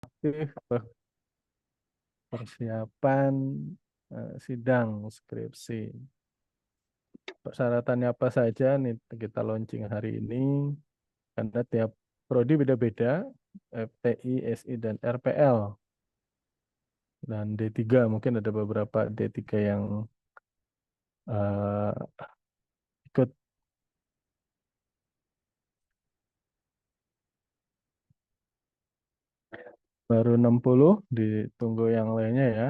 Aktif persiapan sidang skripsi. Persyaratannya apa saja nih kita launching hari ini karena tiap prodi beda-beda, FTI, SI dan RPL. Dan D3 mungkin ada beberapa D3 yang eh, ikut. Baru 60, ditunggu yang lainnya ya.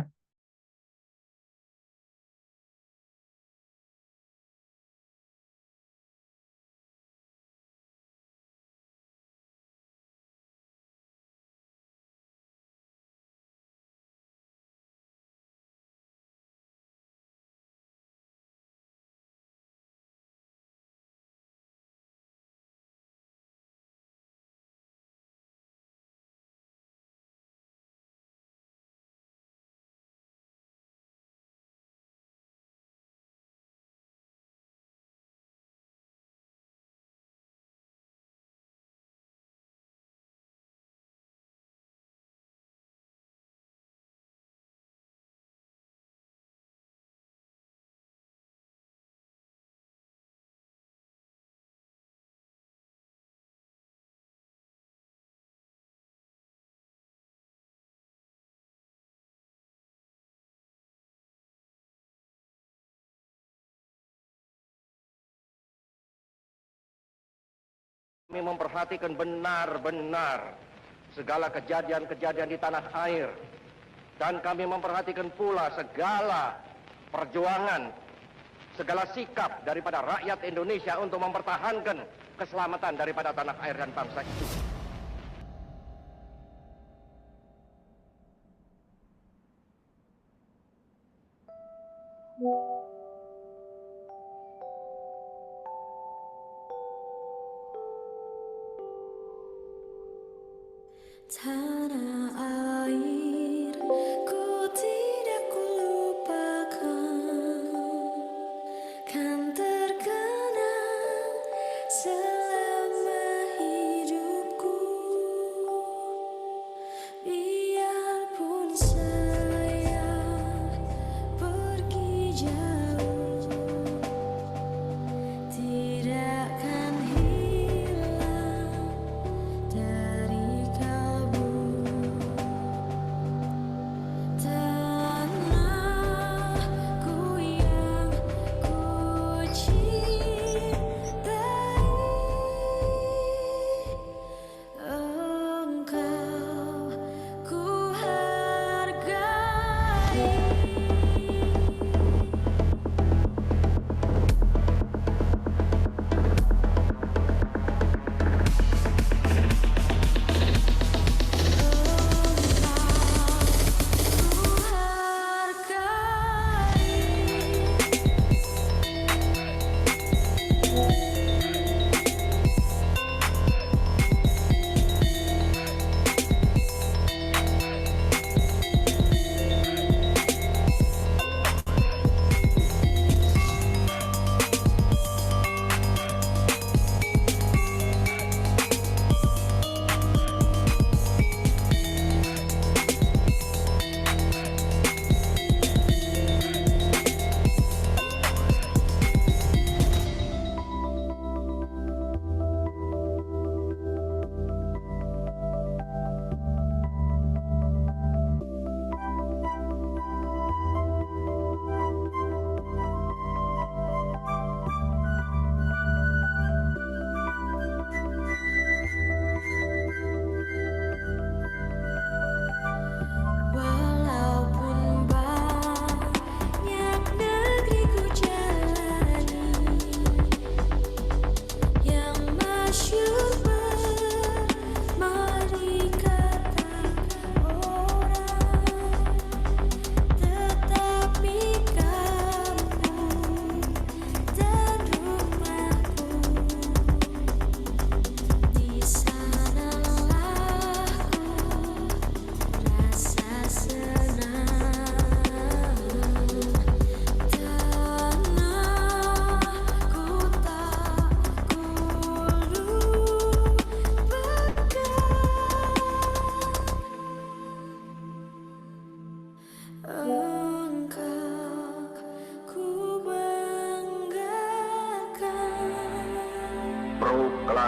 Kami memperhatikan benar-benar segala kejadian-kejadian di tanah air. Dan kami memperhatikan pula segala perjuangan, segala sikap daripada rakyat Indonesia untuk mempertahankan keselamatan daripada tanah air dan bangsa itu. Tanah air, ku tidak kulupakan, kan terkenang selama hidupku. Biarpun saya pergi jauh, tidak akan hilang dari kalbu. Tanahku yang ku cintai, engkau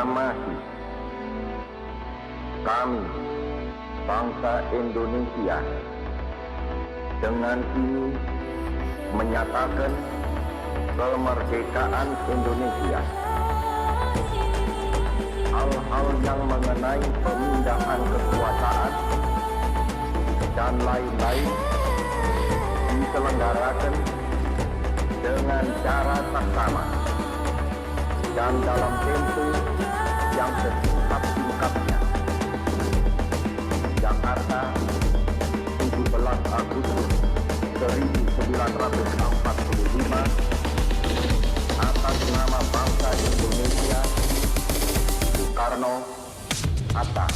proklamasi kami, bangsa Indonesia, dengan ini menyatakan kemerdekaan Indonesia. Hal-hal yang mengenai pemindahan kekuasaan dan lain-lain diselenggarakan dengan cara saksama dan dalam tempo yang sesingkat-singkatnya. Jakarta, 17 Agustus 1945, atas nama bangsa Indonesia, Soekarno, Hatta.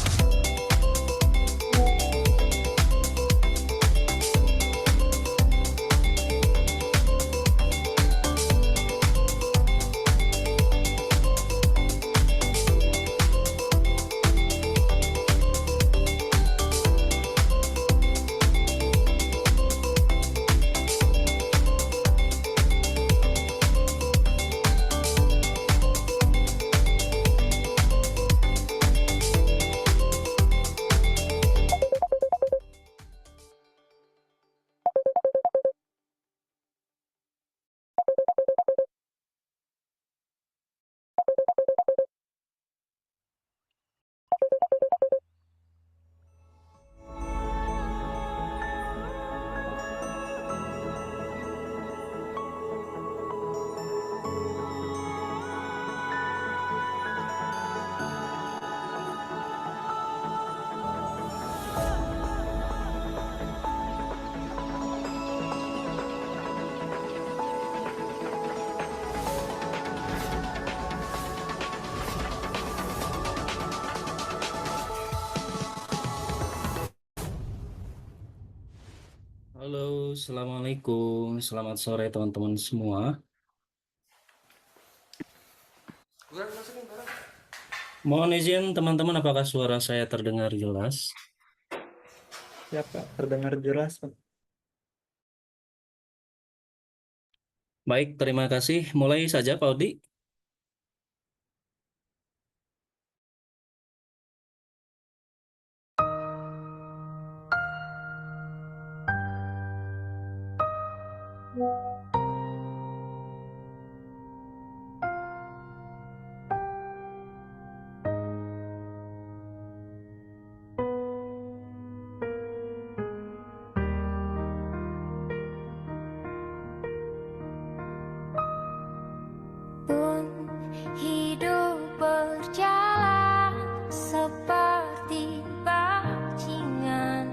Halo, Assalamualaikum. Selamat sore teman-teman semua. Mohon izin teman-teman, apakah suara saya terdengar jelas? Ya Pak, terdengar jelas Pak. Baik, terima kasih. Mulai saja Pak Odi. Pun hidup berjalan seperti bajingan,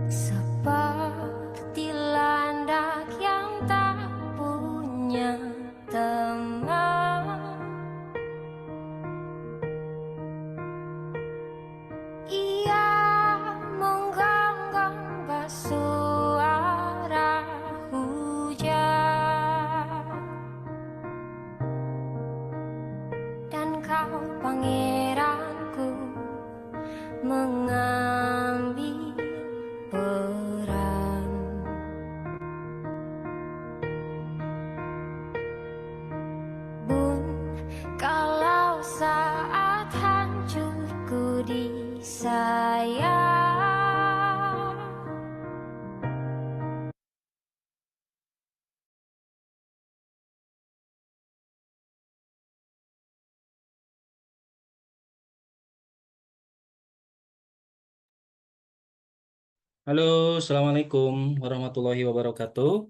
seperti landak yang tak punya teman. Ia menggonggong bersuara hujan, dan kau pangeranku mengambil peran. Bun, kalau saat hancurku disayang, Halo, Assalamualaikum warahmatullahi wabarakatuh.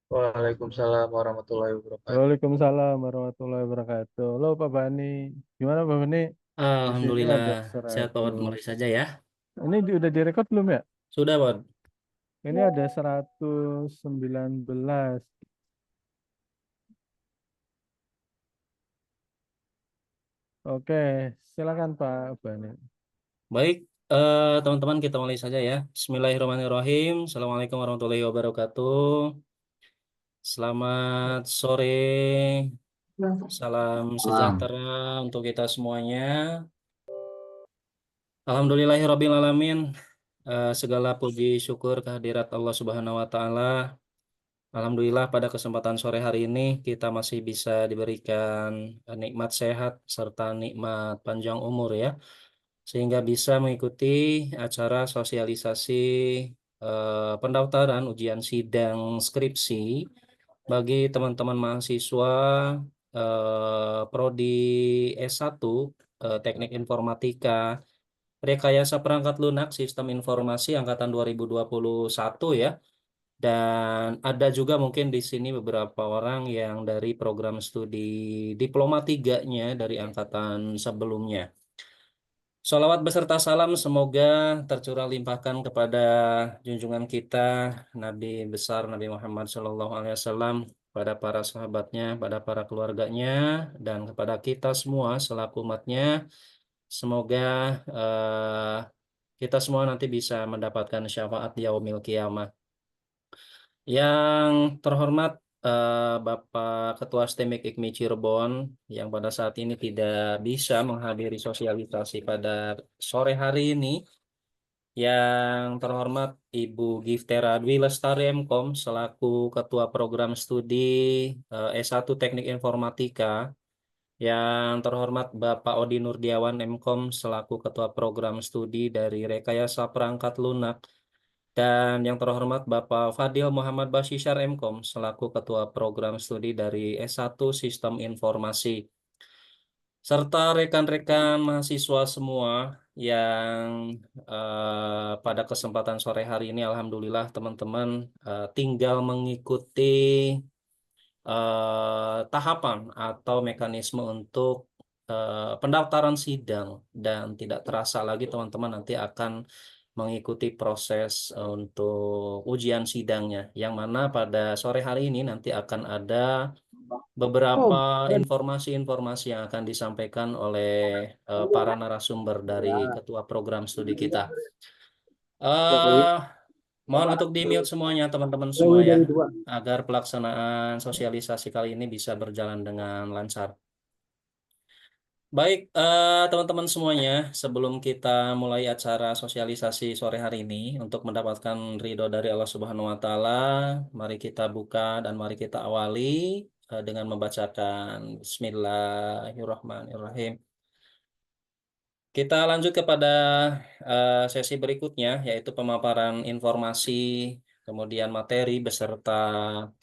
Waalaikumsalam warahmatullahi wabarakatuh. Waalaikumsalam warahmatullahi wabarakatuh. Halo Pak Bani, gimana Pak Bani? Di sini Alhamdulillah, ada sehat Pak Odi. 100. Mulai saja ya. Ini udah direkod belum ya? Sudah Pak Odi. Ini ada 119. Oke, silakan Pak Bani. Baik, teman-teman kita mulai saja ya. Bismillahirrahmanirrahim. Assalamualaikum warahmatullahi wabarakatuh. Selamat sore, salam sejahtera untuk kita semuanya. Alhamdulillahirrabbilalamin. Segala puji syukur kehadirat Allah Subhanahu wa Ta'ala Alhamdulillah pada kesempatan sore hari ini kita masih bisa diberikan nikmat sehat serta nikmat panjang umur ya. Sehingga bisa mengikuti acara sosialisasi pendaftaran ujian sidang skripsi bagi teman-teman mahasiswa Prodi S1 Teknik Informatika Rekayasa Perangkat Lunak Sistem Informasi angkatan 2021 ya. Dan ada juga mungkin di sini beberapa orang yang dari program studi Diploma 3-nya dari angkatan sebelumnya. Sholawat beserta salam semoga tercurah limpahkan kepada junjungan kita Nabi besar Nabi Muhammad SAW, pada para sahabatnya, pada para keluarganya, dan kepada kita semua selaku umatnya. Semoga eh, kita semua nanti bisa mendapatkan syafaat yaumil kiamah. Yang terhormat Bapak Ketua STEMIK IKMI Cirebon yang pada saat ini tidak bisa menghadiri sosialisasi pada sore hari ini. Yang terhormat Ibu Giftera Dwi Lestari MKOM selaku Ketua Program Studi S1 Teknik Informatika. Yang terhormat Bapak Odi Nurdiawan MKOM selaku Ketua Program Studi dari Rekayasa Perangkat Lunak. Dan yang terhormat Bapak Fadil Muhammad Basishar MKOM selaku Ketua Program Studi dari S1 Sistem Informasi. Serta rekan-rekan mahasiswa semua yang pada kesempatan sore hari ini Alhamdulillah teman-teman tinggal mengikuti tahapan atau mekanisme untuk pendaftaran sidang, dan tidak terasa lagi teman-teman nanti akan mengikuti proses untuk ujian sidangnya, yang mana pada sore hari ini nanti akan ada beberapa informasi-informasi yang akan disampaikan oleh para narasumber dari ketua program studi kita. eh Mohon untuk di-mute semuanya teman-teman semua ya, agar pelaksanaan sosialisasi kali ini bisa berjalan dengan lancar. Baik, teman-teman semuanya, sebelum kita mulai acara sosialisasi sore hari ini untuk mendapatkan ridho dari Allah Subhanahu wa taala, mari kita buka dan mari kita awali dengan membacakan Bismillahirrahmanirrahim. Kita lanjut kepada sesi berikutnya, yaitu pemaparan informasi, kemudian materi beserta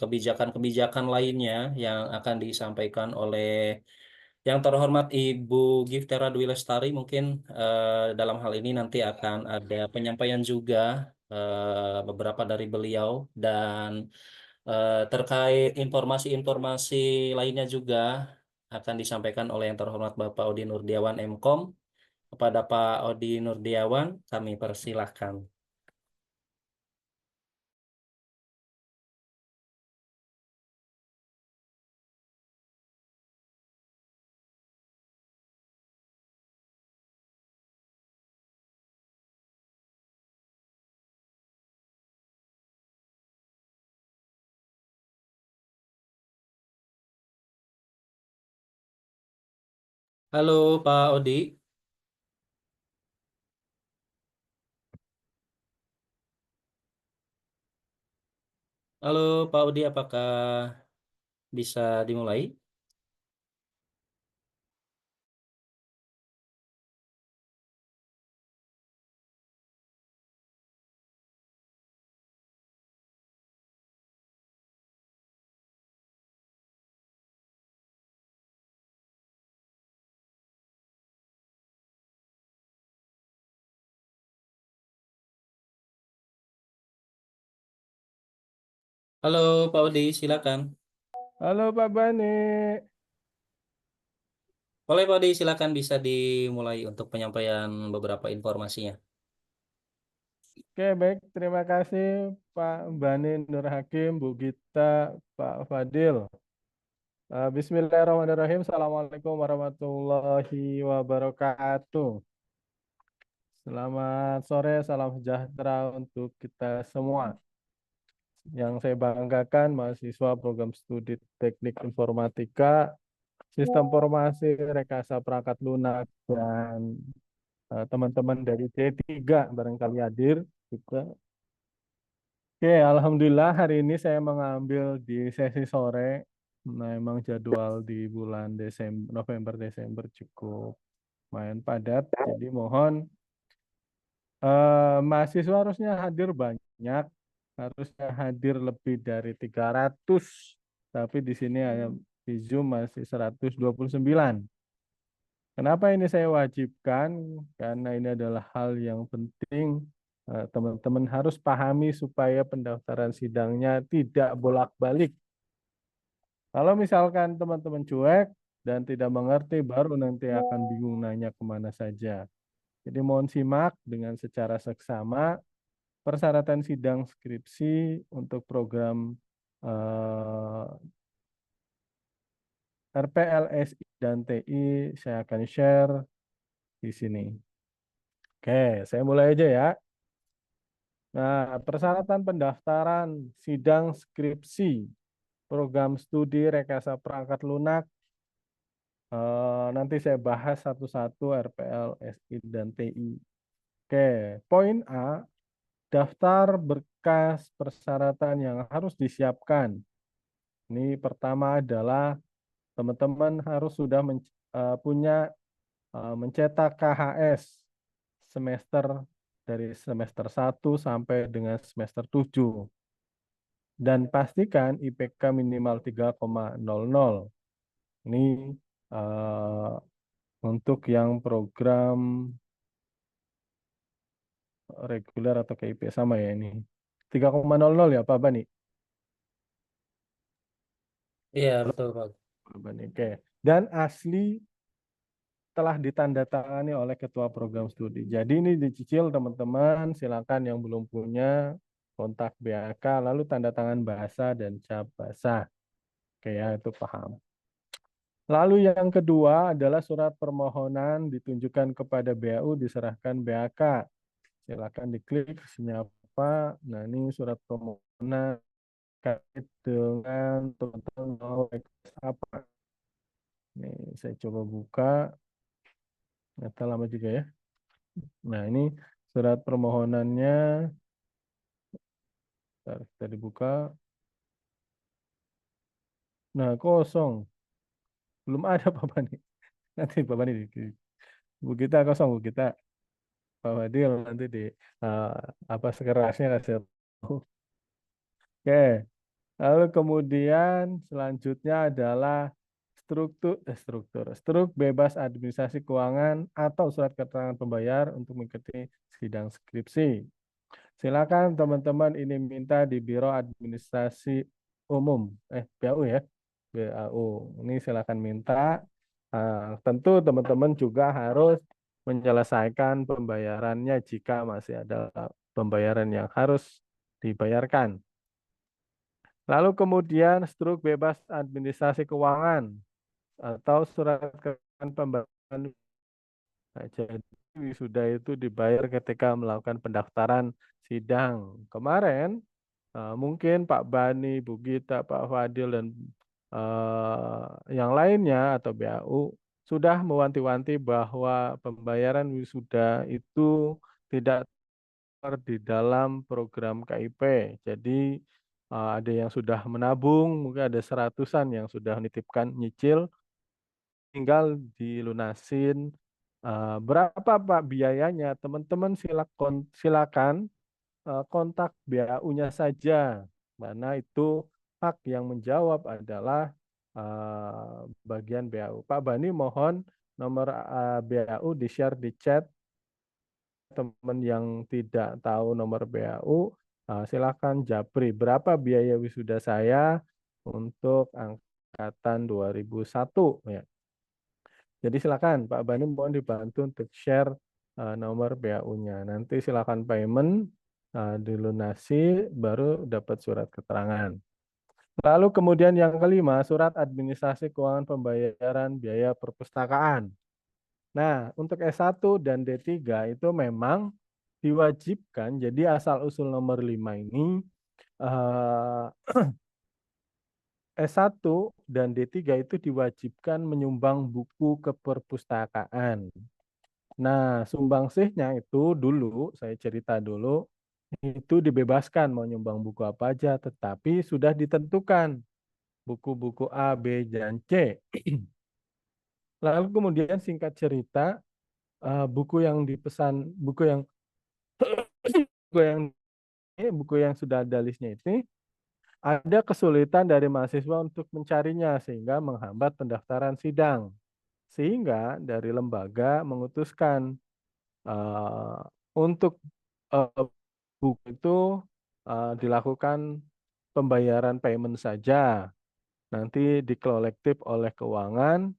kebijakan-kebijakan lainnya yang akan disampaikan oleh yang terhormat Ibu Giftera Dwi Lestari. Mungkin dalam hal ini nanti akan ada penyampaian juga beberapa dari beliau, dan terkait informasi-informasi lainnya juga akan disampaikan oleh yang terhormat Bapak Odi Nurdiawan MKOM. Kepada Pak Odi Nurdiawan, kami persilahkan. Halo Pak Odi. Halo Pak Odi, apakah bisa dimulai? Halo Pak Odi, silakan. Halo Pak Bani. Boleh Pak Odi, silakan bisa dimulai untuk penyampaian beberapa informasinya. Oke, baik. Terima kasih Pak Bani Nur Hakim, Bu Gita, Pak Fadil. Bismillahirrahmanirrahim. Assalamualaikum warahmatullahi wabarakatuh. Selamat sore, salam sejahtera untuk kita semua. Yang saya banggakan mahasiswa program studi Teknik Informatika, Sistem Informasi, Rekayasa Perangkat Lunak, dan teman-teman dari D3 barangkali hadir juga. Oke, alhamdulillah hari ini saya mengambil di sesi sore. Nah, emang jadwal di bulan Desember, November, Desember cukup lumayan padat. Jadi mohon mahasiswa harusnya hadir banyak, harusnya hadir lebih dari 300, tapi di sini hanya di Zoom masih 129. Kenapa ini saya wajibkan? Karena ini adalah hal yang penting. Teman-teman harus pahami supaya pendaftaran sidangnya tidak bolak-balik. Kalau misalkan teman-teman cuek dan tidak mengerti, baru nanti akan bingung nanya kemana saja. Jadi mohon simak dengan secara seksama persyaratan sidang skripsi untuk program RPLSI dan TI saya akan share di sini. Oke, saya mulai aja ya. Nah, persyaratan pendaftaran sidang skripsi program studi rekayasa perangkat lunak nanti saya bahas satu-satu RPLSI dan TI. Oke, poin A, daftar berkas persyaratan yang harus disiapkan. Ini pertama adalah teman-teman harus sudah punya mencetak KHS semester dari semester 1 sampai dengan semester 7. Dan pastikan IPK minimal 3,00. Ini untuk yang program reguler atau KIP sama ya ini. 3,00 ya Pak Bani? Iya, betul, Pak. Pak Bani, oke. Dan asli telah ditandatangani oleh ketua program studi. Jadi ini dicicil teman-teman, silakan yang belum punya kontak BAK, lalu tanda tangan bahasa dan cap basah. Oke ya, itu paham. Lalu yang kedua adalah surat permohonan ditunjukkan kepada BAU, diserahkan BAK. Silakan diklik isinya apa. Nah ini surat permohonan kait dengan teman-teman mau request apa. Nih saya coba buka. Ternyata lama juga ya. Nah, ini surat permohonannya. Bentar, kita dibuka. Nah, kosong. Belum ada Bapak nih. Nanti Bapak nih. Bu kita kosong, Bu kita. Pak Fadil nanti di eh, apa sekerasnya kasih tahu. Oke. Lalu kemudian selanjutnya adalah struk bebas administrasi keuangan atau surat keterangan pembayar untuk mengikuti sidang skripsi. Silakan teman-teman ini minta di Biro Administrasi Umum, BAU ya, BAU. Ini silakan minta. Tentu teman-teman juga harus menyelesaikan pembayarannya jika masih ada pembayaran yang harus dibayarkan. Lalu kemudian struk bebas administrasi keuangan atau surat keterangan pembayaran. Nah, jadi wisuda itu dibayar ketika melakukan pendaftaran sidang. Kemarin mungkin Pak Bani, Bu Gita, Pak Fadil, dan yang lainnya atau BAU sudah mewanti-wanti bahwa pembayaran wisuda itu tidak di dalam program KIP. Jadi ada yang sudah menabung, mungkin ada seratusan yang sudah menitipkan nyicil, tinggal dilunasin. Berapa Pak biayanya? Teman-teman silakan kontak BAU-nya saja. Mana itu hak yang menjawab adalah bagian BAU. Pak Bani mohon nomor BAU di-share di chat. Teman yang tidak tahu nomor BAU, silakan japri berapa biaya wisuda saya untuk angkatan 2001 ya. Jadi silakan Pak Bani mohon dibantu untuk share nomor BAU-nya. Nanti silakan payment dilunasi baru dapat surat keterangan. Lalu kemudian yang kelima, surat administrasi keuangan pembayaran biaya perpustakaan. Nah, untuk S1 dan D3 itu memang diwajibkan, jadi asal-usul nomor 5 ini S1 dan D3 itu diwajibkan menyumbang buku ke perpustakaan. Nah, sumbangsihnya itu dulu, saya cerita dulu, itu dibebaskan mau nyumbang buku apa aja, tetapi sudah ditentukan buku-buku A, B, dan C. Lalu kemudian singkat cerita, buku yang buku yang sudah ada listnya itu ada kesulitan dari mahasiswa untuk mencarinya sehingga menghambat pendaftaran sidang. Sehingga dari lembaga mengutuskan eh, untuk eh, buku itu dilakukan pembayaran payment saja. Nanti dikolektif oleh keuangan,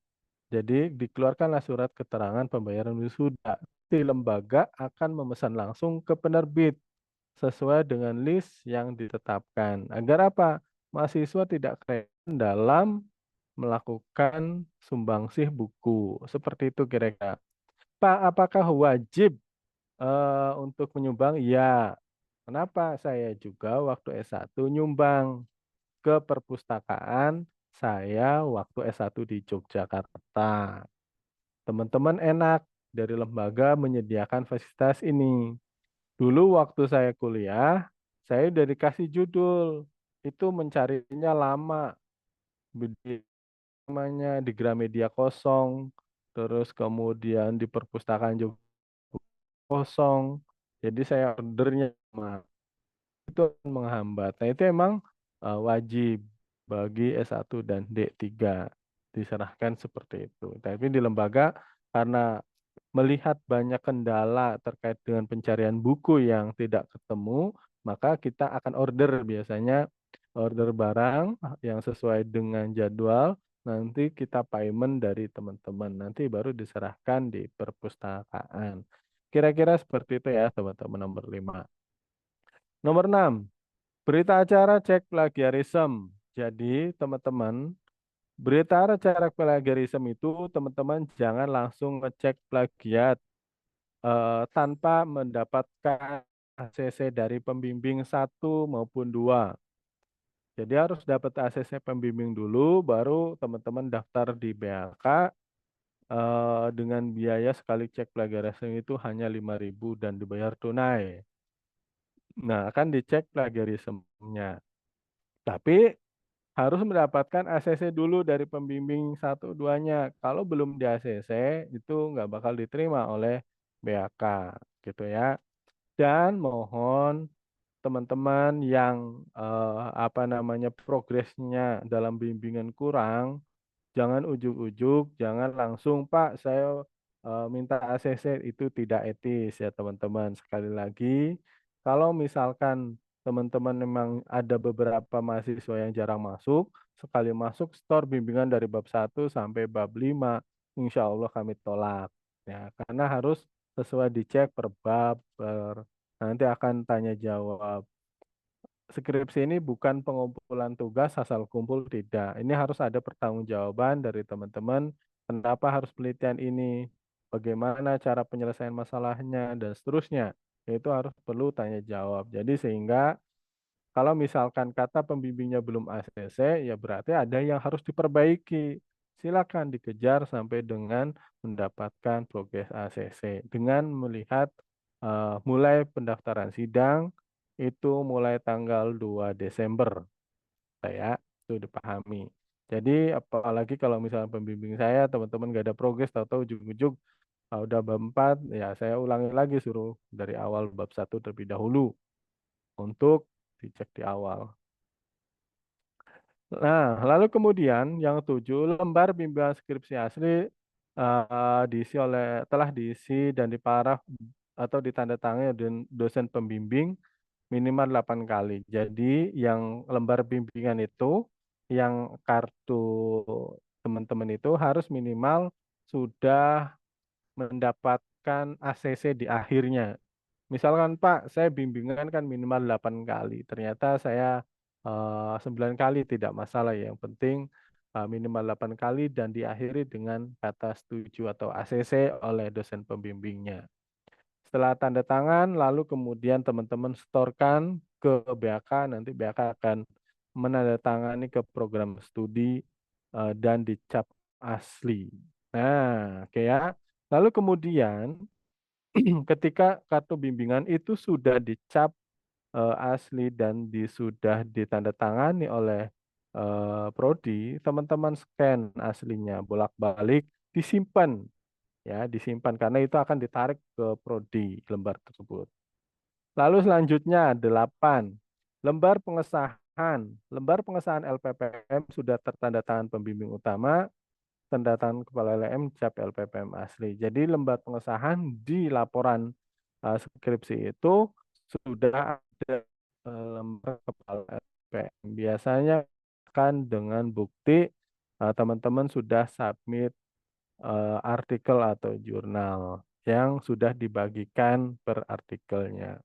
jadi dikeluarkanlah surat keterangan pembayaran wisuda. Di lembaga akan memesan langsung ke penerbit sesuai dengan list yang ditetapkan. Agar apa? Mahasiswa tidak kerepotan dalam melakukan sumbangsih buku. Seperti itu kira-kira. Pak, apakah wajib untuk menyumbang? Ya. Kenapa? Saya juga waktu S1 nyumbang ke perpustakaan saya waktu S1 di Yogyakarta. Teman-teman enak dari lembaga menyediakan fasilitas ini. Dulu waktu saya kuliah, saya udah dikasih judul. Itu mencarinya lama. Di namanya di Gramedia kosong, terus kemudian di perpustakaan juga kosong. Jadi saya ordernya itu akan menghambat. Nah, itu emang wajib bagi S1 dan D3 diserahkan seperti itu. Tapi di lembaga karena melihat banyak kendala terkait dengan pencarian buku yang tidak ketemu, maka kita akan order biasanya order barang yang sesuai dengan jadwal, nanti kita payment dari teman-teman, nanti baru diserahkan di perpustakaan. Kira-kira seperti itu ya teman-teman nomor 5. Nomor 6, berita acara cek plagiarisme. Jadi teman-teman, berita acara plagiarisme itu teman-teman jangan langsung ngecek plagiat tanpa mendapatkan ACC dari pembimbing 1 maupun 2. Jadi harus dapat ACC pembimbing dulu, baru teman-teman daftar di BAK dengan biaya sekali cek plagiarisme itu hanya 5.000 dan dibayar tunai. Nah, akan dicek plagiarismenya. Tapi harus mendapatkan ACC dulu dari pembimbing 1-2-nya. Kalau belum di ACC, itu nggak bakal diterima oleh BAK, gitu ya. Dan mohon teman-teman yang progresnya dalam bimbingan kurang, jangan ujuk-ujuk, jangan langsung Pak saya minta ACC, itu tidak etis ya teman-teman. Sekali lagi, kalau misalkan teman-teman memang ada beberapa mahasiswa yang jarang masuk, sekali masuk store bimbingan dari bab 1 sampai bab 5, insya Allah kami tolak. Ya, karena harus sesuai dicek per bab, nanti akan tanya jawab. Skripsi ini bukan pengumpulan tugas asal kumpul, tidak. Ini harus ada pertanggungjawaban dari teman-teman. Kenapa harus penelitian ini? Bagaimana cara penyelesaian masalahnya dan seterusnya. Itu harus perlu tanya jawab. Jadi sehingga kalau misalkan kata pembimbingnya belum ACC, ya berarti ada yang harus diperbaiki. Silakan dikejar sampai dengan mendapatkan progres ACC dengan melihat mulai pendaftaran sidang itu mulai tanggal 2 Desember. Saya itu dipahami. Jadi apalagi kalau misalnya pembimbing saya teman-teman nggak ada progres, tahu-tahu ujung-ujung udah bab 4, ya saya ulangi lagi suruh dari awal bab 1 terlebih dahulu untuk dicek di awal. Nah, lalu kemudian yang 7, lembar bimbingan skripsi asli telah diisi dan diparaf atau ditandatangani oleh dosen pembimbing minimal 8 kali. Jadi yang lembar bimbingan itu, yang kartu teman-teman itu harus minimal sudah mendapatkan ACC di akhirnya. Misalkan Pak, saya bimbingan kan minimal 8 kali. Ternyata saya 9 kali tidak masalah ya. Yang penting minimal 8 kali dan diakhiri dengan kata setuju atau ACC oleh dosen pembimbingnya. Setelah tanda tangan, lalu kemudian teman-teman setorkan ke BAK, nanti BAK akan menandatangani ke program studi dan dicap asli. Nah, oke ya. Lalu kemudian ketika kartu bimbingan itu sudah dicap asli dan sudah ditandatangani oleh prodi, teman-teman scan aslinya bolak-balik, disimpan ya, disimpan karena itu akan ditarik ke prodi lembar tersebut. Lalu selanjutnya 8, lembar pengesahan. Lembar pengesahan LPPM sudah tertanda tangan pembimbing utama, tanda tangan kepala LM, cap LPPM asli. Jadi lembar pengesahan di laporan skripsi itu sudah ada lembar kepala LPPM. Biasanya kan dengan bukti teman-teman sudah submit artikel atau jurnal yang sudah dibagikan per artikelnya.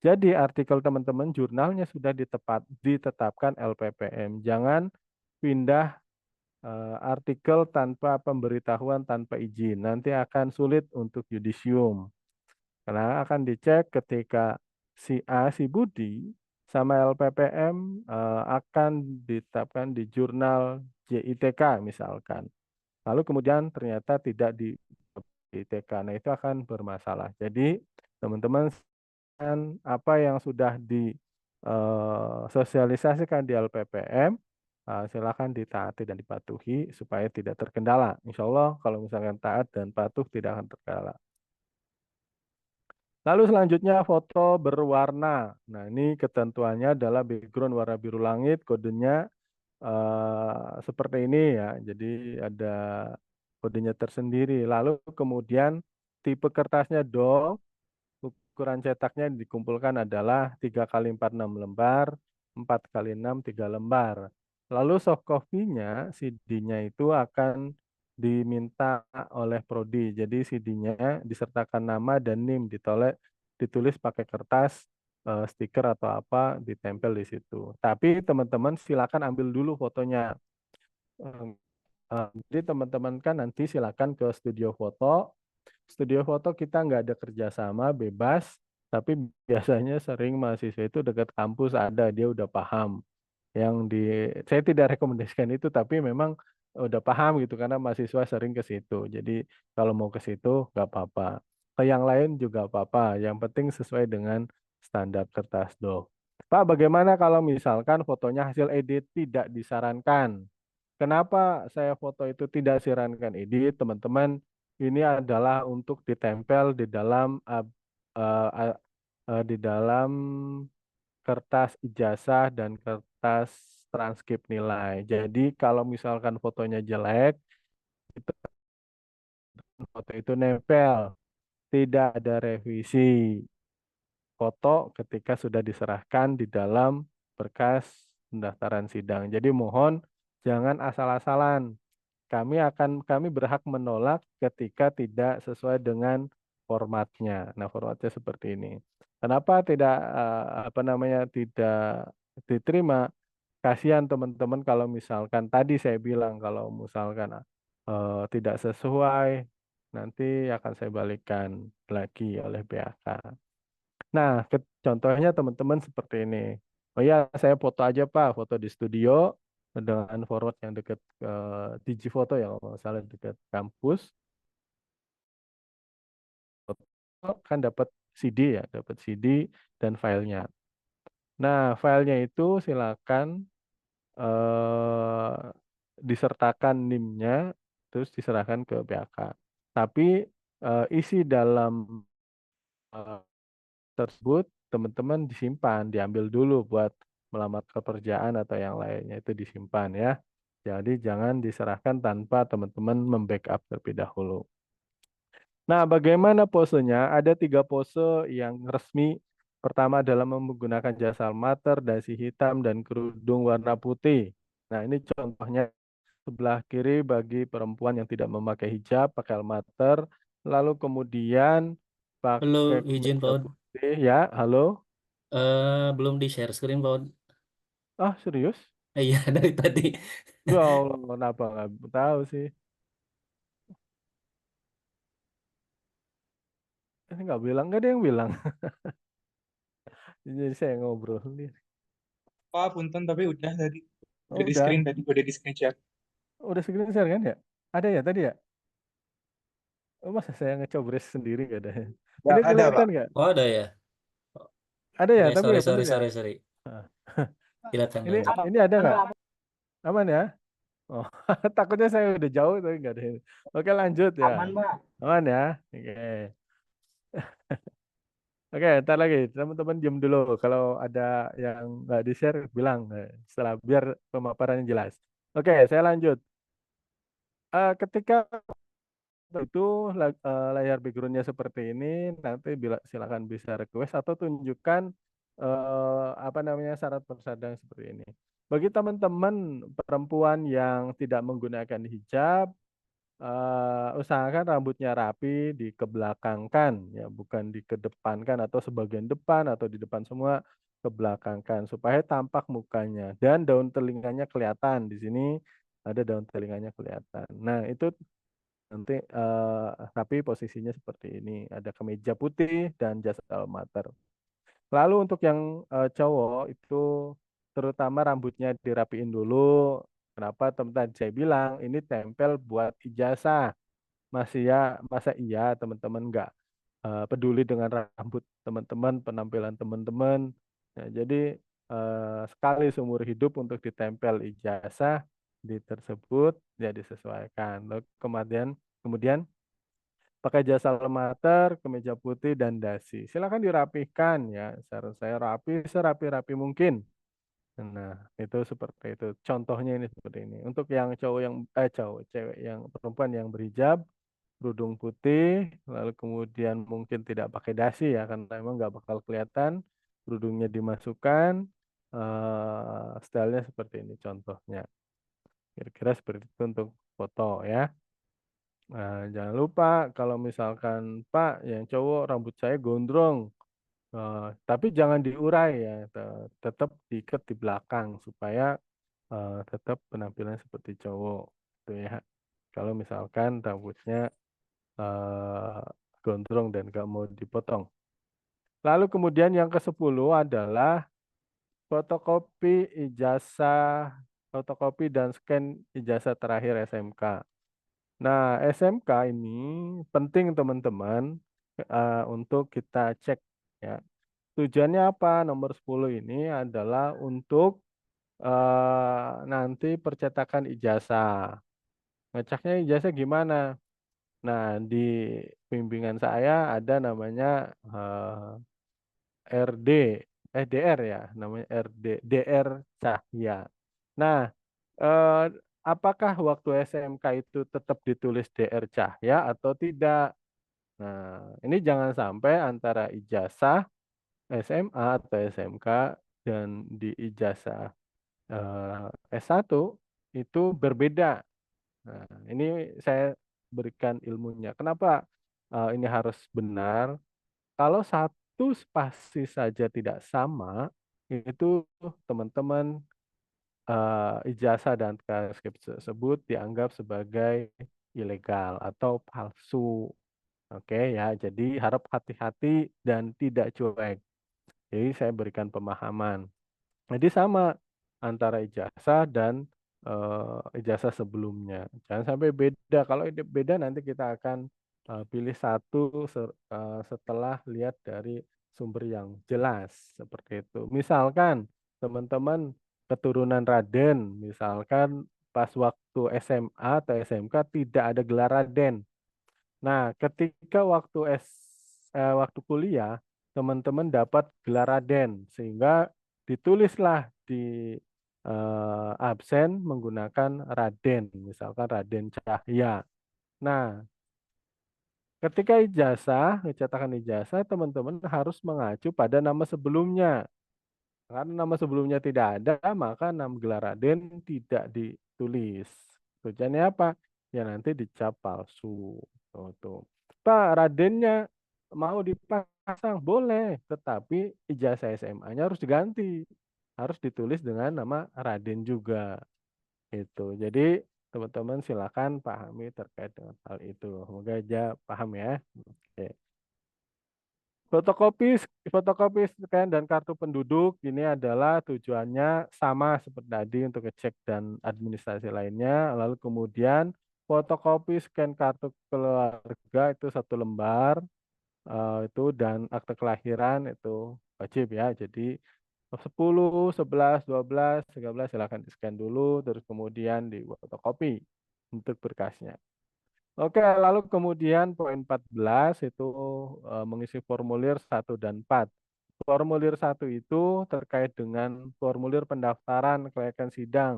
Jadi artikel teman-teman jurnalnya sudah ditetapkan LPPM. Jangan pindah artikel tanpa pemberitahuan, tanpa izin. Nanti akan sulit untuk yudisium. Karena akan dicek ketika si A, si Budi, sama LPPM akan ditetapkan di jurnal JITK misalkan. Lalu kemudian ternyata tidak di JITK. Nah itu akan bermasalah. Jadi teman-teman apa yang sudah disosialisasikan di LPPM, silakan ditaati dan dipatuhi supaya tidak terkendala. Insya Allah kalau misalkan taat dan patuh tidak akan terkendala. Lalu selanjutnya foto berwarna. Nah ini ketentuannya adalah background warna biru langit, kodenya seperti ini ya. Jadi ada kodenya tersendiri. Lalu kemudian tipe kertasnya DOL, ukuran cetaknya dikumpulkan adalah 3x4 6 lembar, 4x6 3 lembar. Lalu soft copy-nya, CD-nya itu akan diminta oleh prodi. Jadi CD-nya disertakan nama dan NIM, ditulis pakai kertas, stiker atau apa, ditempel di situ. Tapi teman-teman silakan ambil dulu fotonya. Jadi teman-teman kan nanti silakan ke studio foto. Studio foto kita nggak ada kerjasama, bebas. Tapi biasanya sering mahasiswa itu dekat kampus ada, dia udah paham. Saya tidak rekomendasikan itu, tapi memang udah paham gitu karena mahasiswa sering ke situ. Jadi kalau mau ke situ nggak apa-apa. Ke yang lain juga apa-apa. Yang penting sesuai dengan standar kertas DOF. Pak, bagaimana kalau misalkan fotonya hasil edit tidak disarankan? Kenapa saya foto itu tidak disarankan edit, teman-teman? Ini adalah untuk ditempel di dalam di dalam kertas ijazah dan kertas transkrip nilai. Jadi kalau misalkan fotonya jelek, itu foto itu nempel, tidak ada revisi foto ketika sudah diserahkan di dalam berkas pendaftaran sidang. Jadi mohon jangan asal-asalan. Kami berhak menolak ketika tidak sesuai dengan formatnya. Nah, formatnya seperti ini. Kenapa tidak tidak diterima? Kasihan teman-teman kalau misalkan tadi saya bilang kalau misalkan tidak sesuai, nanti akan saya balikan lagi oleh BAK. Nah, contohnya teman-teman seperti ini. Oh ya, saya foto aja Pak, foto di studio dengan format yang dekat Digifoto ya, kalau nggak salah dekat kampus. Kan dapat CD ya, dapat CD dan filenya. Nah, filenya itu silakan disertakan NIM-nya, terus diserahkan ke BAK. Tapi isi dalam eh, tersebut teman-teman disimpan, diambil dulu buat melamar pekerjaan atau yang lainnya itu disimpan ya. Jadi jangan diserahkan tanpa teman-teman membackup terlebih dahulu. Nah, bagaimana posenya? Ada 3 pose yang resmi. Pertama adalah menggunakan jas almater, dasi hitam, dan kerudung warna putih. Nah, ini contohnya sebelah kiri bagi perempuan yang tidak memakai hijab, pakai almater. Lalu kemudian Halo, pakai izin kemeja Pak. putih. Ya, halo. Belum di share screen Pak. Ah, serius? Iya, dari tadi. Ya Allah, kenapa nggak tahu sih? Nggak bilang, nggak ada yang bilang. Jadi saya ngobrol nih. Pak, punten tapi udah tadi. Oh, Udah di screen udah. tadi, udah di screenshot. Udah screen share kan ya? Ada ya tadi ya? Oh, masa saya ngecobres sendiri gak ada? Nggak Ini ada, kelihatan Pak. nggak? Oh, ada ya. Ada ya, Oke, tapi sorry, ya sorry, bener ya. sorry, sorry. Nah, Silakan Ini lanjut. ini ada nggak? Aman ya? Oh, takutnya saya udah jauh tapi nggak ada. Oke, lanjut ya. Aman ya? Oke. Oke, ntar lagi teman-teman diam dulu. Kalau ada yang nggak di-share, bilang setelah biar pemaparannya jelas. Oke, saya lanjut. Ketika itu layar backgroundnya seperti ini, nanti silakan bisa request atau tunjukkan apa namanya syarat bersadang seperti ini. Bagi teman-teman perempuan yang tidak menggunakan hijab, usahakan rambutnya rapi, dikebelakangkan, ya bukan dikedepankan atau sebagian depan atau di depan semua, kebelakangkan supaya tampak mukanya dan daun telinganya kelihatan. Di sini ada daun telinganya kelihatan. Nah, itu nanti rapi posisinya seperti ini. Ada kemeja putih dan jas almater. Lalu untuk yang cowok itu terutama rambutnya dirapiin dulu. Kenapa teman-teman saya bilang ini tempel buat ijazah. Masih ya, masa iya teman-teman nggak peduli dengan rambut teman-teman, penampilan teman-teman. Nah, jadi sekali seumur hidup untuk ditempel ijazah di tersebut ya disesuaikan. Lalu kemudian pakai jas almater, kemeja putih dan dasi. Silakan dirapihkan ya. Saran saya rapi serapi-rapi mungkin. Nah, itu seperti itu. Contohnya ini seperti ini. Untuk yang cowok yang cewek yang perempuan yang berhijab, kerudung putih, lalu kemudian mungkin tidak pakai dasi ya, karena emang nggak bakal kelihatan. Kerudungnya dimasukkan, stylenya seperti ini contohnya. Kira-kira seperti itu untuk foto ya. Nah, jangan lupa kalau misalkan Pak yang cowok rambut saya gondrong, tapi jangan diurai ya, tetap diikat di belakang supaya tetap penampilan seperti cowok, gitu ya. Kalau misalkan rambutnya eh, gondrong dan nggak mau dipotong. Lalu kemudian yang ke-10 adalah fotokopi ijazah, fotokopi dan scan ijazah terakhir SMK. Nah, SMK ini penting teman-teman untuk kita cek ya. Tujuannya apa? Nomor 10 ini adalah untuk nanti percetakan ijazah. Ngeceknya ijazah gimana? Nah, di bimbingan saya ada namanya RD, DR ya, namanya DR Cahya. Nah, eh, apakah waktu SMK itu tetap ditulis DR Cahya atau tidak? Nah, ini jangan sampai antara ijazah SMA atau SMK dan di ijazah S1 itu berbeda. Nah, ini saya berikan ilmunya. Kenapa ini harus benar? Kalau satu spasi saja tidak sama, itu teman-teman ijazah dan transkrip tersebut dianggap sebagai ilegal atau palsu. Oke ya, jadi harap hati-hati dan tidak cuek. Jadi saya berikan pemahaman. Jadi sama antara ijazah dan ijazah sebelumnya. Jangan sampai beda. Kalau beda nanti kita akan pilih satu setelah lihat dari sumber yang jelas seperti itu. Misalkan teman-teman keturunan Raden, misalkan pas waktu SMA atau SMK tidak ada gelar Raden. Nah, ketika waktu kuliah, teman-teman dapat gelar Raden sehingga ditulislah di absen menggunakan Raden, misalkan Raden Cahya. Nah, ketika cetakan ijazah, teman-teman harus mengacu pada nama sebelumnya. Karena nama sebelumnya tidak ada, maka nama gelar Raden tidak ditulis. Tujuannya apa? Ya nanti dicap palsu. Tuh. Pak, Radennya mau dipasang, boleh. Tetapi ijazah SMA-nya harus diganti. Harus ditulis dengan nama Raden juga. Itu. Jadi teman-teman silakan pahami terkait dengan hal itu. Semoga aja paham ya. Oke. Fotokopi, fotokopi scan dan kartu penduduk ini adalah tujuannya sama seperti tadi untuk ngecek dan administrasi lainnya. Lalu kemudian fotokopi scan kartu keluarga itu 1 lembar. itu dan akte kelahiran itu wajib ya. Jadi 10, 11, 12, 13 silakan di-scan dulu, terus kemudian di fotokopi untuk berkasnya. Oke, lalu kemudian poin 14 itu mengisi formulir 1 dan 4. Formulir 1 itu terkait dengan formulir pendaftaran kelayakan sidang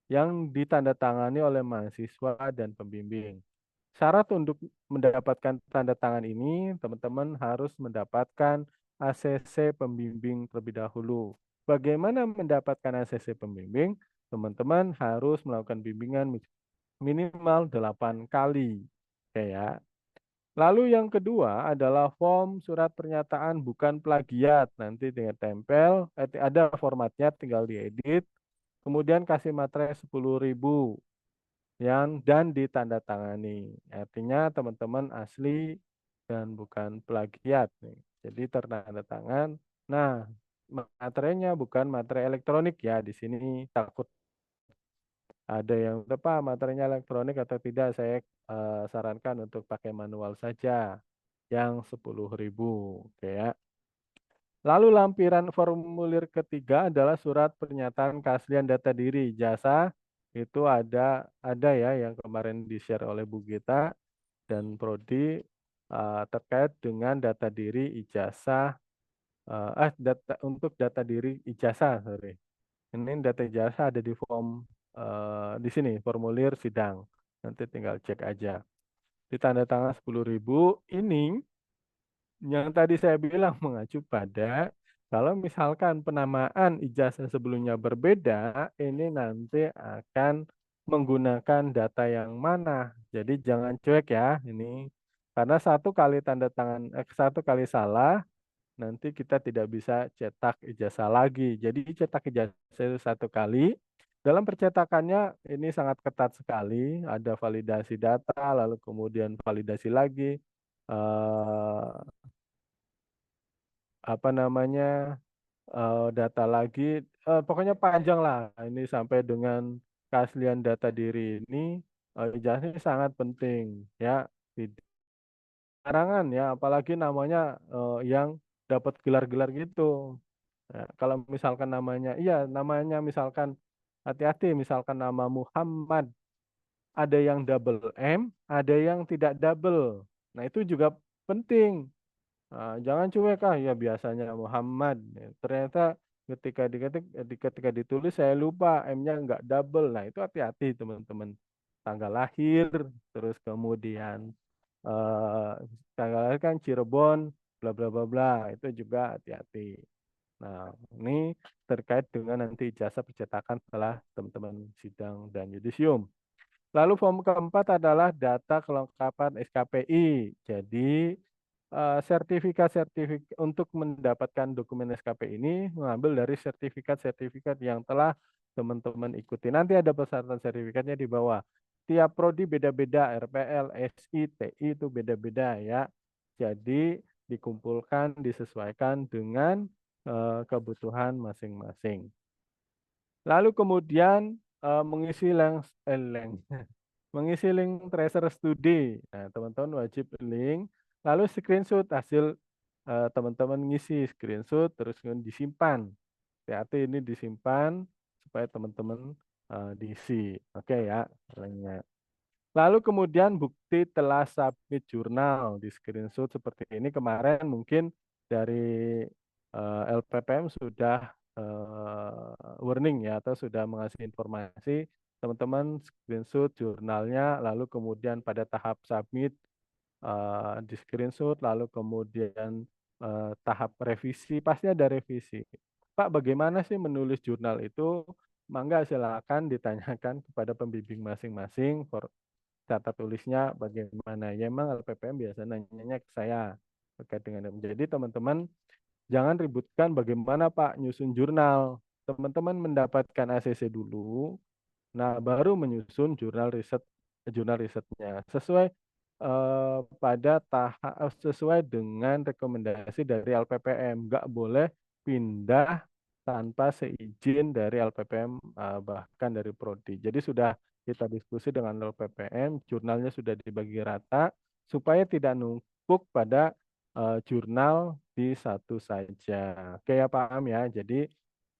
yang ditandatangani oleh mahasiswa dan pembimbing. Syarat untuk mendapatkan tanda tangan ini, teman-teman harus mendapatkan ACC pembimbing terlebih dahulu. Bagaimana mendapatkan ACC pembimbing? Teman-teman harus melakukan bimbingan minimal 8 kali. Oke ya. Lalu yang kedua adalah form surat pernyataan bukan plagiat. Nanti tinggal tempel, ada formatnya tinggal diedit. Kemudian kasih materai 10.000 dan ditandatangani. Artinya teman-teman asli dan bukan plagiat nih. Jadi tertanda tangan. Nah, materinya bukan materai elektronik ya. Di sini takut ada yang lupa materinya elektronik atau tidak. Saya sarankan untuk pakai manual saja yang 10.000. Oke ya. Lalu lampiran formulir ketiga adalah surat pernyataan keaslian data diri jasa. Itu ada ya yang kemarin di-share oleh Bu Gita dan Prodi terkait dengan data diri ijazah untuk data diri ijazah, sorry. Ini data ijazah ada di form di sini formulir sidang. Nanti tinggal cek aja. Ditandatangan 10.000 ini yang tadi saya bilang mengacu pada kalau misalkan penamaan ijazah sebelumnya berbeda, ini nanti akan menggunakan data yang mana. Jadi jangan cuek ya ini. Karena satu kali tanda tangan, satu kali salah, nanti kita tidak bisa cetak ijazah lagi. Jadi cetak ijazah itu satu kali. Dalam percetakannya ini sangat ketat sekali. Ada validasi data, lalu kemudian validasi lagi. Apa namanya data lagi, pokoknya panjang lah ini sampai dengan keaslian data diri ini ijazah ini sangat penting ya. Karangan ya, apalagi namanya yang dapat gelar-gelar gitu. Ya, kalau misalkan namanya, iya namanya misalkan hati-hati, misalkan nama Muhammad, ada yang double M, ada yang tidak double. Nah itu juga penting. Jangan cuek ya biasanya Muhammad. Ternyata ketika ditulis saya lupa M-nya nggak double. Nah itu hati-hati teman-teman. Tanggal lahir, terus kemudian eh, tanggal lahir kan Cirebon, bla bla bla bla. Itu juga hati-hati. Nah ini terkait dengan nanti ijazah percetakan setelah teman-teman sidang dan yudisium. Lalu form keempat adalah data kelengkapan SKPI. Jadi sertifikat-sertifikat untuk mendapatkan dokumen SKP ini mengambil dari sertifikat-sertifikat yang telah teman-teman ikuti. Nanti ada persyaratan sertifikatnya di bawah. Tiap prodi beda-beda, RPL, SI, TI itu beda-beda ya. Jadi dikumpulkan, disesuaikan dengan kebutuhan masing-masing. Lalu kemudian mengisi mengisi link tracer studi. Nah, teman-teman wajib link, lalu screenshot hasil teman-teman ngisi screenshot terus kemudian disimpan. Hati-hati ini disimpan supaya teman-teman diisi. Oke ya, linknya. Lalu kemudian bukti telah submit jurnal di screenshot seperti ini. Kemarin mungkin dari LPPM sudah warning ya atau sudah mengasih informasi teman-teman screenshot jurnalnya lalu kemudian pada tahap submit di screenshot lalu kemudian tahap revisi pasti ada revisi. Pak, bagaimana sih menulis jurnal itu? Mangga silakan ditanyakan kepada pembimbing masing-masing tata tulisnya bagaimana. Ya memang LPPM biasa nanyanya ke saya terkait dengan jadi teman-teman jangan ributkan bagaimana Pak nyusun jurnal. Teman-teman mendapatkan ACC dulu, nah baru menyusun jurnal risetnya sesuai sesuai dengan rekomendasi dari LPPM. Nggak boleh pindah tanpa seizin dari LPPM bahkan dari Prodi. Jadi sudah kita diskusi dengan LPPM, jurnalnya sudah dibagi rata supaya tidak numpuk pada jurnal di satu saja. Oke ya, paham ya. Jadi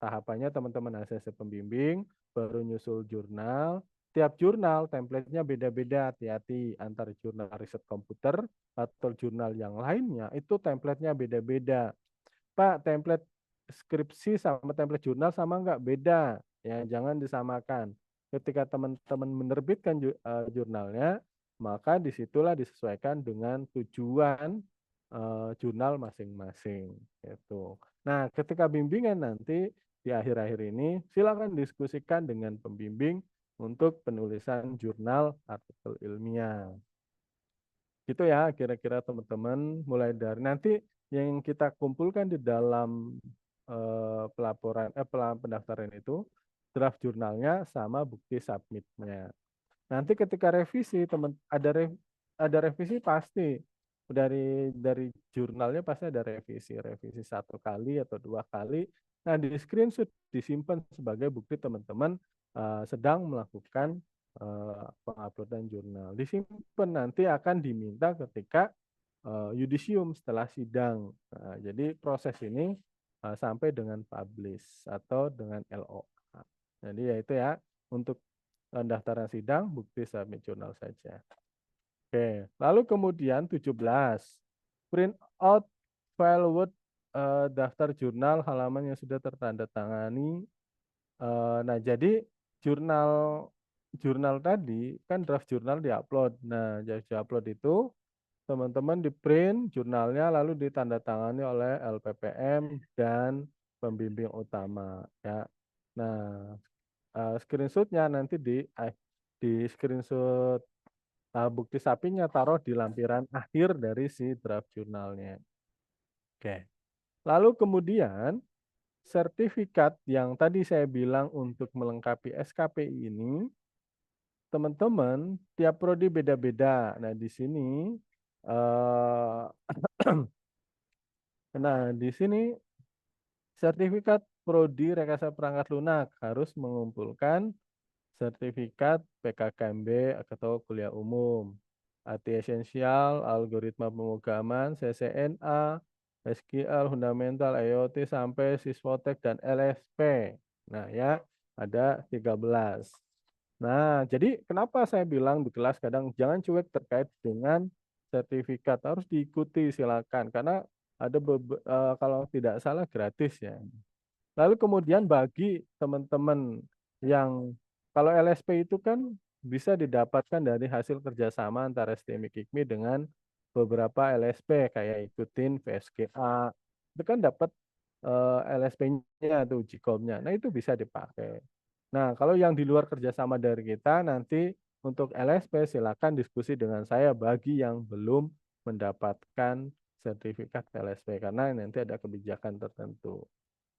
tahapannya teman-teman ACC pembimbing baru nyusul jurnal. Tiap jurnal template-nya beda-beda, hati-hati antara jurnal riset komputer atau jurnal yang lainnya itu template-nya beda-beda. Pak, template skripsi sama template jurnal sama enggak? Beda. Ya, jangan disamakan. Ketika teman-teman menerbitkan jurnalnya, maka disitulah disesuaikan dengan tujuan jurnal masing-masing. Gitu. Nah, ketika bimbingan nanti di akhir-akhir ini, silakan diskusikan dengan pembimbing untuk penulisan jurnal artikel ilmiah. Gitu ya, kira-kira teman-teman, mulai dari nanti yang kita kumpulkan di dalam pendaftaran itu draft jurnalnya sama bukti submitnya. Nanti ketika revisi teman ada revisi pasti dari jurnalnya pasti ada revisi 1 kali atau 2 kali. Nah, di screenshot disimpan sebagai bukti teman-teman sedang melakukan penguploadan jurnal. Disimpan nanti akan diminta ketika yudisium setelah sidang. Nah, jadi proses ini sampai dengan publish atau dengan LOA. Jadi ya itu ya untuk pendaftaran sidang bukti submit jurnal saja. Oke, lalu kemudian 17 print out file Word daftar jurnal halaman yang sudah tertandatangani. Nah, jadi jurnal jurnal tadi kan draft jurnal diupload. Nah, jadi diupload itu teman-teman di print jurnalnya lalu ditandatangani oleh LPPM dan pembimbing utama ya. Nah, screenshotnya nanti di screenshot bukti sapinya taruh di lampiran akhir dari si draft jurnalnya. Oke. Lalu kemudian sertifikat yang tadi saya bilang untuk melengkapi SKPI ini, teman-teman tiap prodi beda-beda. Nah, di sini di sini sertifikat prodi rekayasa perangkat lunak harus mengumpulkan sertifikat PKKMB atau kuliah umum, AT esensial, algoritma pemrograman, CCNA, SQL, fundamental, IoT, sampai Siswotek dan LSP. Nah ya, ada 13. Nah, jadi kenapa saya bilang di kelas kadang jangan cuek terkait dengan sertifikat, harus diikuti silakan, karena ada kalau tidak salah gratis ya. Lalu kemudian bagi teman-teman yang kalau LSP itu kan bisa didapatkan dari hasil kerjasama antara STMI Kikmi dengan beberapa LSP kayak ikutin VSGA. Itu kan dapat LSP-nya atau Ujikomnya. Nah, itu bisa dipakai. Nah, kalau yang di luar kerjasama dari kita nanti untuk LSP silakan diskusi dengan saya bagi yang belum mendapatkan sertifikat LSP karena nanti ada kebijakan tertentu.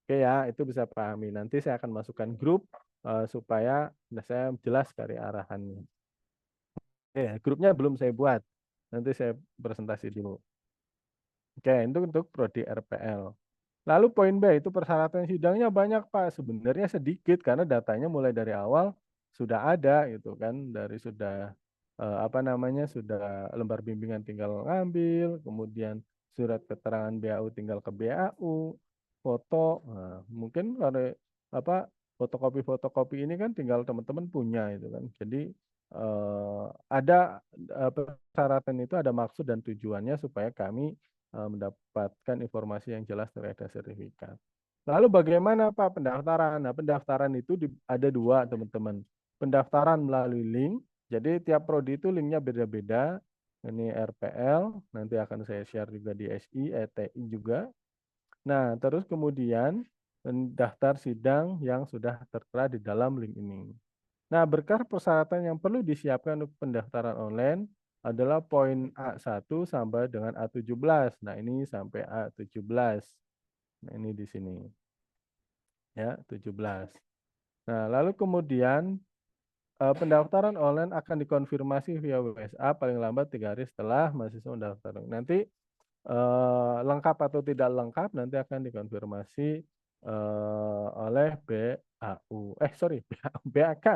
Oke ya, itu bisa pahami. Nanti saya akan masukkan grup supaya saya jelas dari arahannya. Grupnya belum saya buat. Nanti saya presentasi dulu. Oke, itu untuk prodi RPL. Lalu poin B itu persyaratan sidangnya banyak Pak. Sebenarnya sedikit karena datanya mulai dari awal sudah ada gitu kan, dari sudah sudah lembar bimbingan tinggal ngambil, kemudian surat keterangan BAU tinggal ke BAU, foto. Nah, mungkin kalau fotokopi ini kan tinggal teman-teman punya itu kan. Jadi ada persyaratan itu ada maksud dan tujuannya supaya kami mendapatkan informasi yang jelas terkait sertifikat. Lalu bagaimana Pak pendaftaran? Nah, pendaftaran itu ada 2 teman-teman. Pendaftaran melalui link. Jadi tiap prodi itu linknya beda-beda. Ini RPL, nanti akan saya share juga di SI, ETI juga. Nah, terus kemudian daftar sidang yang sudah tertera di dalam link ini. Nah, berkah persyaratan yang perlu disiapkan untuk pendaftaran online adalah poin A1 sampai dengan A17. Nah, ini sampai A17. Nah, ini di sini. Ya, 17. Nah, lalu kemudian pendaftaran online akan dikonfirmasi via WSA paling lambat 3 hari setelah mahasiswa mendaftar. Nanti lengkap atau tidak lengkap nanti akan dikonfirmasi oleh BAU. BAK.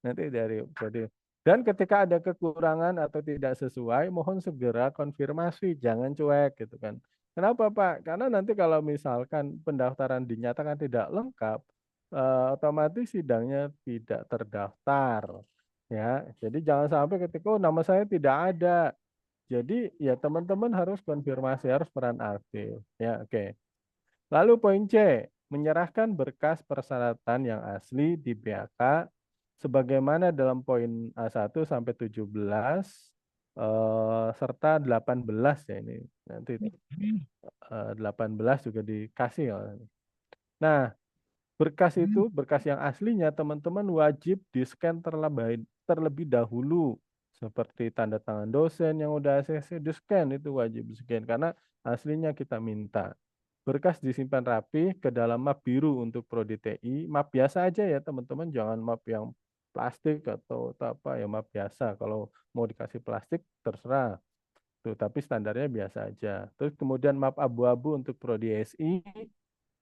Nanti dari Dan ketika ada kekurangan atau tidak sesuai, mohon segera konfirmasi, jangan cuek gitu kan. Kenapa Pak? Karena nanti kalau misalkan pendaftaran dinyatakan tidak lengkap, otomatis sidangnya tidak terdaftar. Ya, jadi jangan sampai ketika nama saya tidak ada. Jadi ya teman-teman harus konfirmasi, harus peran aktif. Ya, oke. Lalu poin C, menyerahkan berkas persyaratan yang asli di BAK sebagaimana dalam poin A1 sampai 17 serta 18 ya ini. Nanti 18 juga dikasih ya. Nah, berkas itu, berkas yang aslinya teman-teman wajib di-scan terlebih dahulu. Seperti tanda tangan dosen yang udah ACC, di-scan itu wajib di-scan karena aslinya kita minta. Berkas disimpan rapi ke dalam map biru untuk prodi TI, map biasa aja ya teman-teman, jangan map yang plastik atau apa ya, map biasa. Kalau mau dikasih plastik terserah. Tuh, tapi standarnya biasa aja. Terus kemudian map abu-abu untuk prodi SI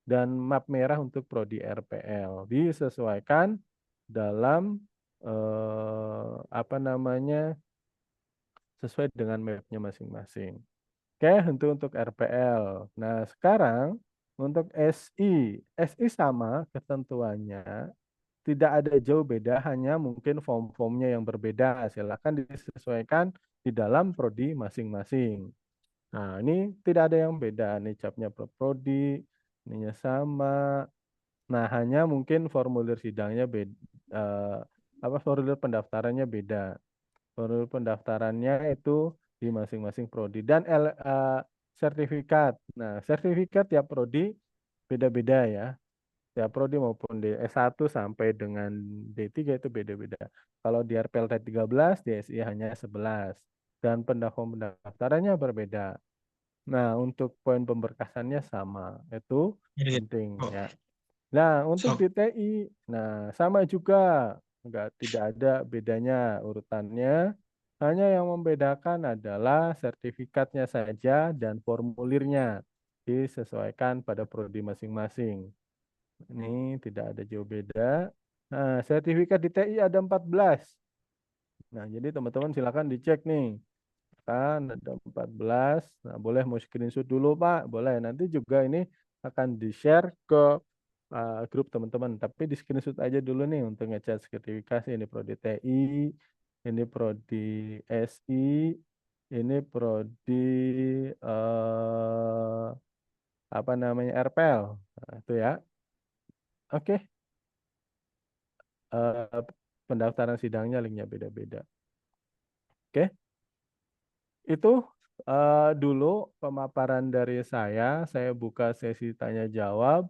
dan map merah untuk prodi RPL. Disesuaikan dalam apa namanya, sesuai dengan mapnya masing-masing. Oke, untuk RPL. Nah, sekarang untuk SI. SI sama ketentuannya, tidak ada jauh beda, hanya mungkin form-formnya yang berbeda. Silakan disesuaikan di dalam prodi masing-masing. Nah, ini tidak ada yang beda. Nih capnya per prodi, ininya sama. Nah, hanya mungkin formulir sidangnya beda, formulir pendaftarannya beda. Formulir pendaftarannya itu di masing-masing prodi dan sertifikat. Nah, sertifikat tiap prodi beda-beda ya. Tiap prodi maupun di S1 sampai dengan D3 itu beda-beda. Kalau di RPL T13, di SI hanya 11 dan pendaftarannya berbeda. Nah, untuk poin pemberkasannya sama. Itu Iya, iya. penting Oh, ya. Nah, untuk so, di TI, nah sama juga, tidak ada bedanya urutannya. Hanya yang membedakan adalah sertifikatnya saja dan formulirnya disesuaikan pada prodi masing-masing. Ini tidak ada jauh beda. Nah, sertifikat di TI ada 14. Nah, jadi teman-teman silakan dicek nih. Kan ada 14. Nah, boleh mau screenshot dulu, Pak. Boleh. Nanti juga ini akan di-share ke grup teman-teman. Tapi di screenshot aja dulu nih untuk ngechat sertifikasi. Ini prodi TI, ini prodi SI, ini prodi apa namanya RPL. Nah, itu ya. Oke. Eh, pendaftaran sidangnya linknya beda-beda. Oke. Itu dulu pemaparan dari saya. Saya buka sesi tanya jawab.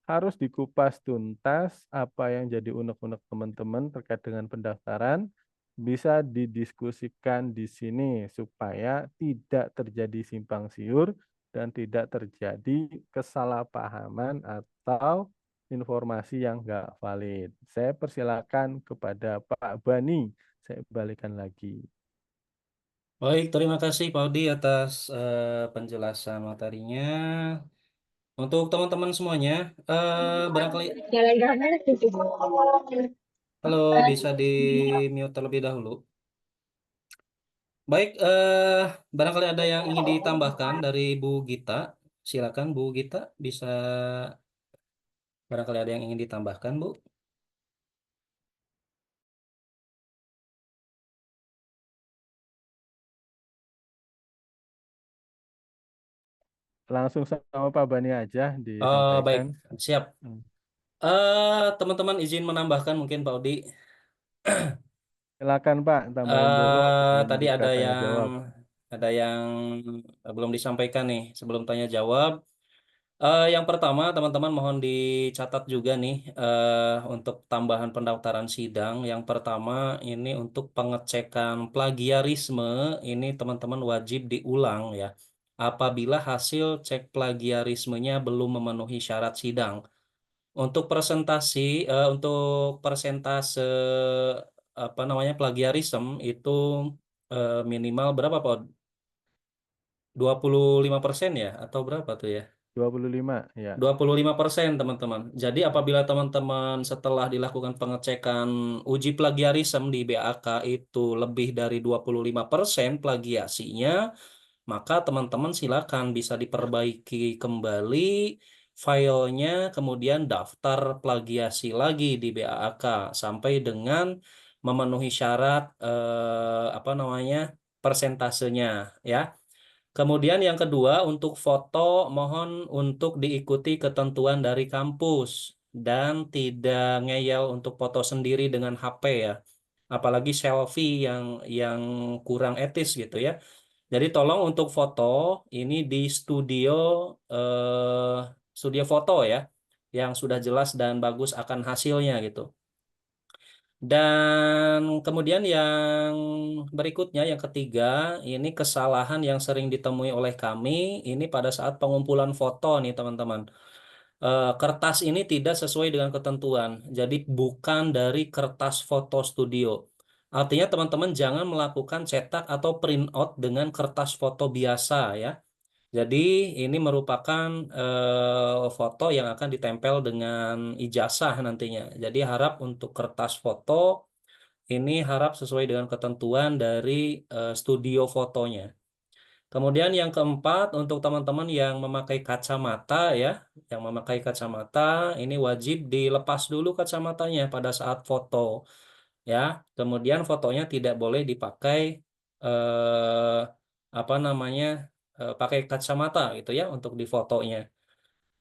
Harus dikupas tuntas apa yang jadi unek-unek teman-teman terkait dengan pendaftaran. Bisa didiskusikan di sini supaya tidak terjadi simpang siur dan tidak terjadi kesalahpahaman atau informasi yang enggak valid. Saya persilakan kepada Pak Bani. Saya balikan lagi. Baik, terima kasih Pak Audi atas penjelasan materinya. Untuk teman-teman semuanya, barangkali halo bisa di mute terlebih dahulu. Baik, barangkali ada yang ingin ditambahkan dari Bu Gita. Silakan Bu Gita, bisa barangkali ada yang ingin ditambahkan, Bu. Langsung sama Pak Bani aja Baik, disampaikan. siap. Hmm. Teman-teman izin menambahkan mungkin Pak Audi. Silakan Pak, tambahin dulu sebelum Tadi buka ada tanya yang jawab. belum disampaikan nih sebelum tanya jawab. Yang pertama, teman-teman mohon dicatat juga nih untuk tambahan pendaftaran sidang. Yang pertama ini untuk pengecekan plagiarisme ini teman-teman wajib diulang ya. Apabila hasil cek plagiarismenya belum memenuhi syarat sidang. Untuk persentase apa namanya plagiarisme itu minimal berapa Pak? 25% ya atau berapa tuh ya? 25 ya. 25% teman-teman. Jadi apabila teman-teman setelah dilakukan pengecekan uji plagiarisme di BAK itu lebih dari 25% plagiasinya, maka teman-teman silakan bisa diperbaiki kembali filenya, kemudian daftar plagiasi lagi di BAK sampai dengan memenuhi syarat apa namanya persentasenya ya. Kemudian yang kedua, untuk foto mohon untuk diikuti ketentuan dari kampus dan tidak ngeyel untuk foto sendiri dengan HP ya. Apalagi selfie yang kurang etis gitu ya. Jadi tolong untuk foto ini di eh, studio foto ya, yang sudah jelas dan bagus akan hasilnya gitu. Dan kemudian yang berikutnya, yang ketiga, ini kesalahan yang sering ditemui oleh kami, ini pada saat pengumpulan foto nih teman-teman. Kertas ini tidak sesuai dengan ketentuan, jadi bukan dari kertas foto studio. Artinya teman-teman jangan melakukan cetak atau print out dengan kertas foto biasa ya. Jadi ini merupakan foto yang akan ditempel dengan ijazah nantinya. Jadi harap untuk kertas foto ini harap sesuai dengan ketentuan dari studio fotonya. Kemudian yang keempat, untuk teman-teman yang memakai kacamata ya, yang memakai kacamata ini wajib dilepas dulu kacamatanya pada saat foto ya. Kemudian fotonya tidak boleh dipakai eh, apa namanya pakai kacamata gitu ya untuk di fotonya.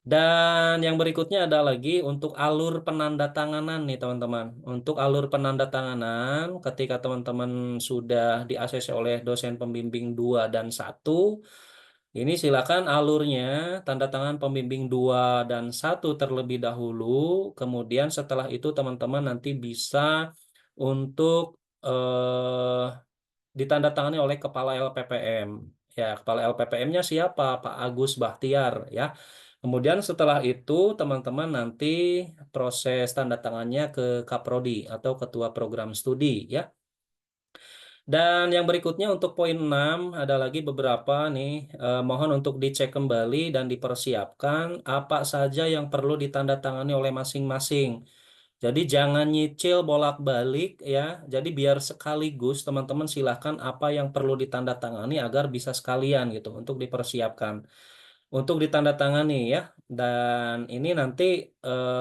Dan yang berikutnya ada lagi untuk alur penandatanganan nih teman-teman. Untuk alur penandatanganan ketika teman-teman sudah di-ACC oleh dosen pembimbing 2 dan 1, ini silakan alurnya tanda tangan pembimbing 2 dan 1 terlebih dahulu. Kemudian setelah itu teman-teman nanti bisa untuk ditandatangani oleh Kepala LPPM. Ya, Kepala LPPM-nya siapa? Pak Agus Bahtiar ya. Kemudian setelah itu teman-teman nanti proses tanda tangannya ke Kaprodi atau Ketua Program Studi ya. Dan yang berikutnya untuk poin 6 ada lagi beberapa nih, mohon untuk dicek kembali dan dipersiapkan apa saja yang perlu ditandatangani oleh masing-masing. Jadi jangan nyicil bolak-balik ya. Jadi biar sekaligus teman-teman silahkan apa yang perlu ditandatangani agar bisa sekalian gitu untuk dipersiapkan. Untuk ditandatangani ya. Dan ini nanti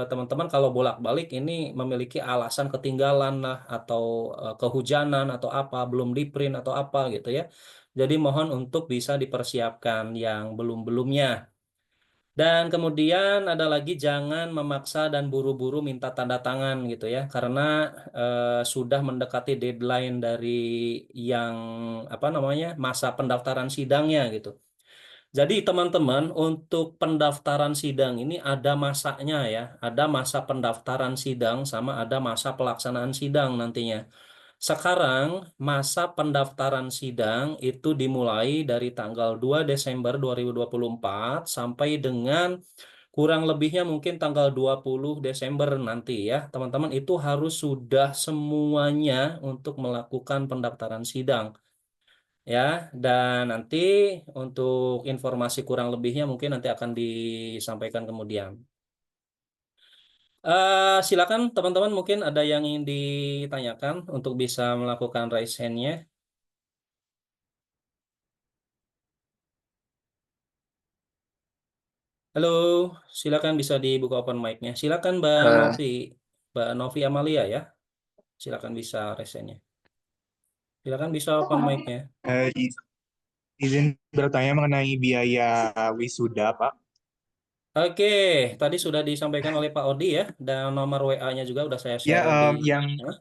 teman-teman kalau bolak-balik ini memiliki alasan ketinggalan lah atau kehujanan atau apa, belum di print atau apa gitu ya. Jadi mohon untuk bisa dipersiapkan yang belum-belumnya. Dan kemudian ada lagi jangan memaksa dan buru-buru minta tanda tangan gitu ya, karena sudah mendekati deadline dari yang apa namanya masa pendaftaran sidangnya gitu. Jadi teman-teman untuk pendaftaran sidang ini ada masanya ya, ada masa pendaftaran sidang sama ada masa pelaksanaan sidang nantinya. Sekarang masa pendaftaran sidang itu dimulai dari tanggal 2 Desember 2024 sampai dengan kurang lebihnya mungkin tanggal 20 Desember nanti ya. Teman-teman itu harus sudah semuanya untuk melakukan pendaftaran sidang ya. Dan nanti untuk informasi kurang lebihnya mungkin nanti akan disampaikan kemudian. Silakan teman-teman mungkin ada yang ingin ditanyakan untuk bisa melakukan raise hand-nya. Halo, silakan bisa dibuka open mic-nya. Silakan Mbak Eh, Novi, Mbak Novi Amalia ya. Silakan bisa raise hand-nya. Silakan bisa open mic-nya. eh, izin bertanya mengenai biaya wisuda, Pak. Oke, tadi sudah disampaikan oleh Pak Odi ya, dan nomor WA-nya juga udah saya Ya, share di. Hah?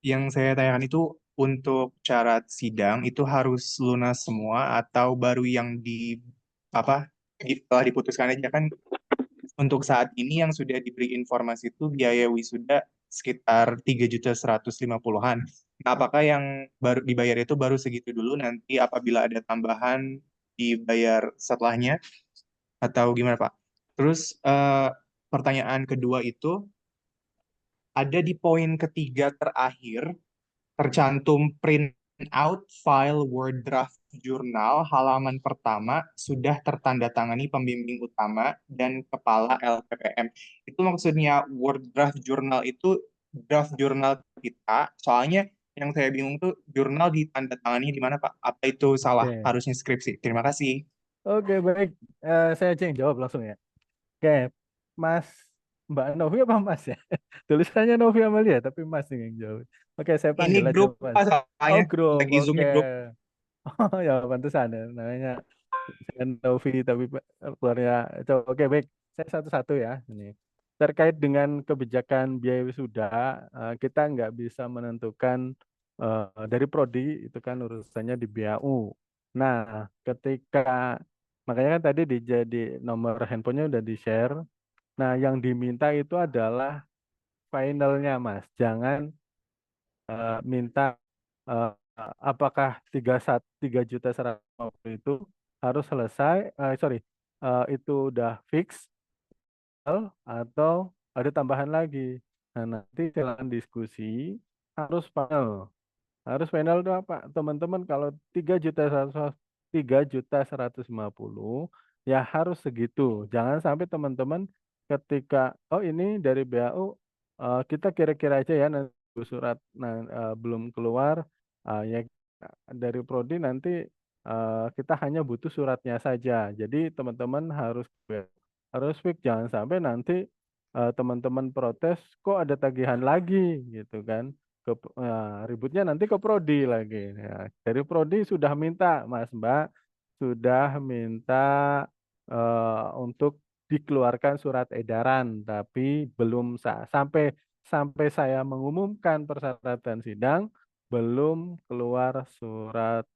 yang saya tanyakan itu untuk syarat sidang itu harus lunas semua atau baru yang di apa telah diputuskan aja kan untuk saat ini yang sudah diberi informasi itu biaya wisuda sekitar 3.150.000-an. Nah, apakah yang baru dibayar itu baru segitu dulu nanti apabila ada tambahan dibayar setelahnya atau gimana Pak? Terus pertanyaan kedua itu ada di poin ketiga terakhir tercantum print out file Word draft jurnal halaman pertama sudah tertandatangani pembimbing utama dan kepala LPPM. Itu maksudnya Word draft jurnal itu draft jurnal kita. Soalnya yang saya bingung tuh jurnal ditandatangani di mana Pak? Apa itu salah? Oke, Harusnya skripsi. Terima kasih. oke baik. Saya aja yang jawab langsung ya. Oke, Mas, Mbak Novi apa Mas ya? Tulisannya Novi Amalia, tapi Mas yang jawab. Oke, saya Ini panggil aja grup Mas. Pak Oh soalnya grup, lagi oke. Zoom-nya grup. Oh ya pantesan ya, namanya saya Novi tapi keluarnya. Coba, oke baik, saya satu-satu ya. Ini terkait dengan kebijakan biaya wisuda, kita nggak bisa menentukan dari prodi itu kan urusannya di BAU. Nah, ketika makanya kan tadi di nomor handphonenya udah di share. Nah, yang diminta itu adalah finalnya, Mas. Jangan minta eh, apakah 3.150.000 itu harus selesai, sorry, itu udah fix atau ada tambahan lagi. Nah, nanti jalan diskusi harus final. Harus final itu apa? Teman-teman kalau 3.150 ya harus segitu. Jangan sampai teman-teman ketika oh ini dari BAU kita kira-kira aja ya nanti surat belum keluar ya dari prodi nanti kita hanya butuh suratnya saja. Jadi teman-teman harus fix jangan sampai nanti teman-teman protes kok ada tagihan lagi gitu kan ributnya nanti ke prodi lagi. Ya, dari prodi sudah minta, Mas Mbak, sudah minta untuk dikeluarkan surat edaran, tapi belum sampai saya mengumumkan persyaratan sidang, belum keluar surat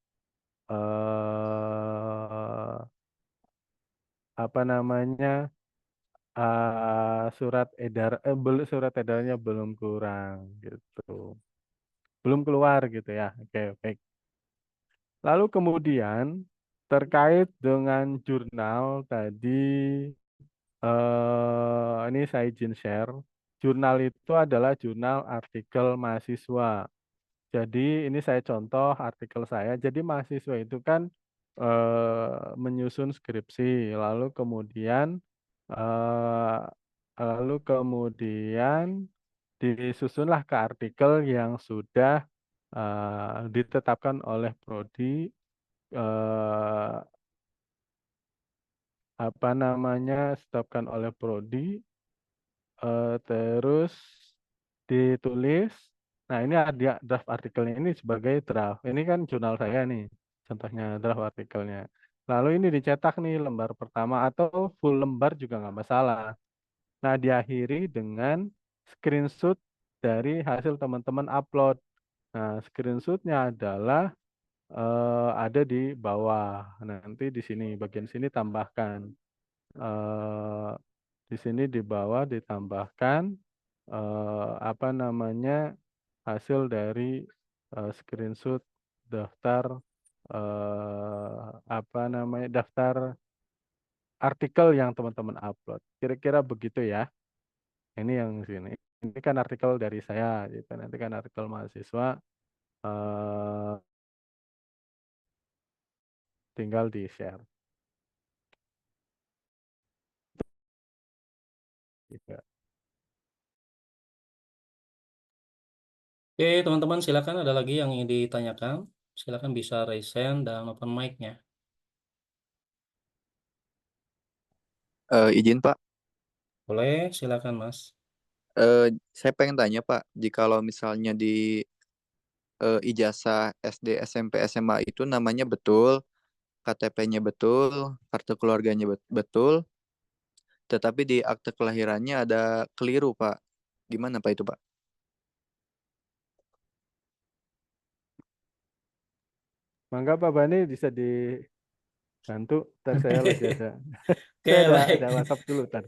apa namanya surat edarannya belum kurang gitu, belum keluar gitu ya. Oke, baik. Lalu kemudian terkait dengan jurnal tadi, ini saya izin share. Jurnal itu adalah jurnal artikel mahasiswa. Jadi ini saya contoh artikel saya. Jadi mahasiswa itu kan menyusun skripsi, eh, lalu kemudian disusunlah ke artikel yang sudah ditetapkan oleh prodi eh, apa namanya ditetapkan oleh prodi terus ditulis. Nah ini ada draft artikelnya ini sebagai draft. Ini kan jurnal saya nih, contohnya draft artikelnya. Lalu ini dicetak nih lembar pertama atau full lembar juga nggak masalah. Nah diakhiri dengan screenshot dari hasil teman-teman upload. Nah screenshotnya adalah ada di bawah. Nanti di sini bagian sini tambahkan. eh, di sini di bawah ditambahkan apa namanya hasil dari screenshot daftar apa namanya daftar artikel yang teman-teman upload. Kira-kira begitu ya. Ini yang sini. Ini kan artikel dari saya, gitu. Nanti kan artikel mahasiswa eh, tinggal di share. Gitu. Oke, teman-teman, silakan ada lagi yang ingin ditanyakan. Silakan bisa raise hand dan open mic-nya. Izin Pak, Boleh, silakan Mas. saya pengen tanya Pak, jikalau misalnya di ijazah SD, SMP, SMA itu namanya betul, KTP-nya betul, kartu keluarganya betul, tetapi di akte kelahirannya ada keliru Pak. Gimana Pak itu Pak? Mangga Pak Bani bisa dibantu. Ntar saya lagi ada. Oke, Saya baik. ada WhatsApp dulu ntar.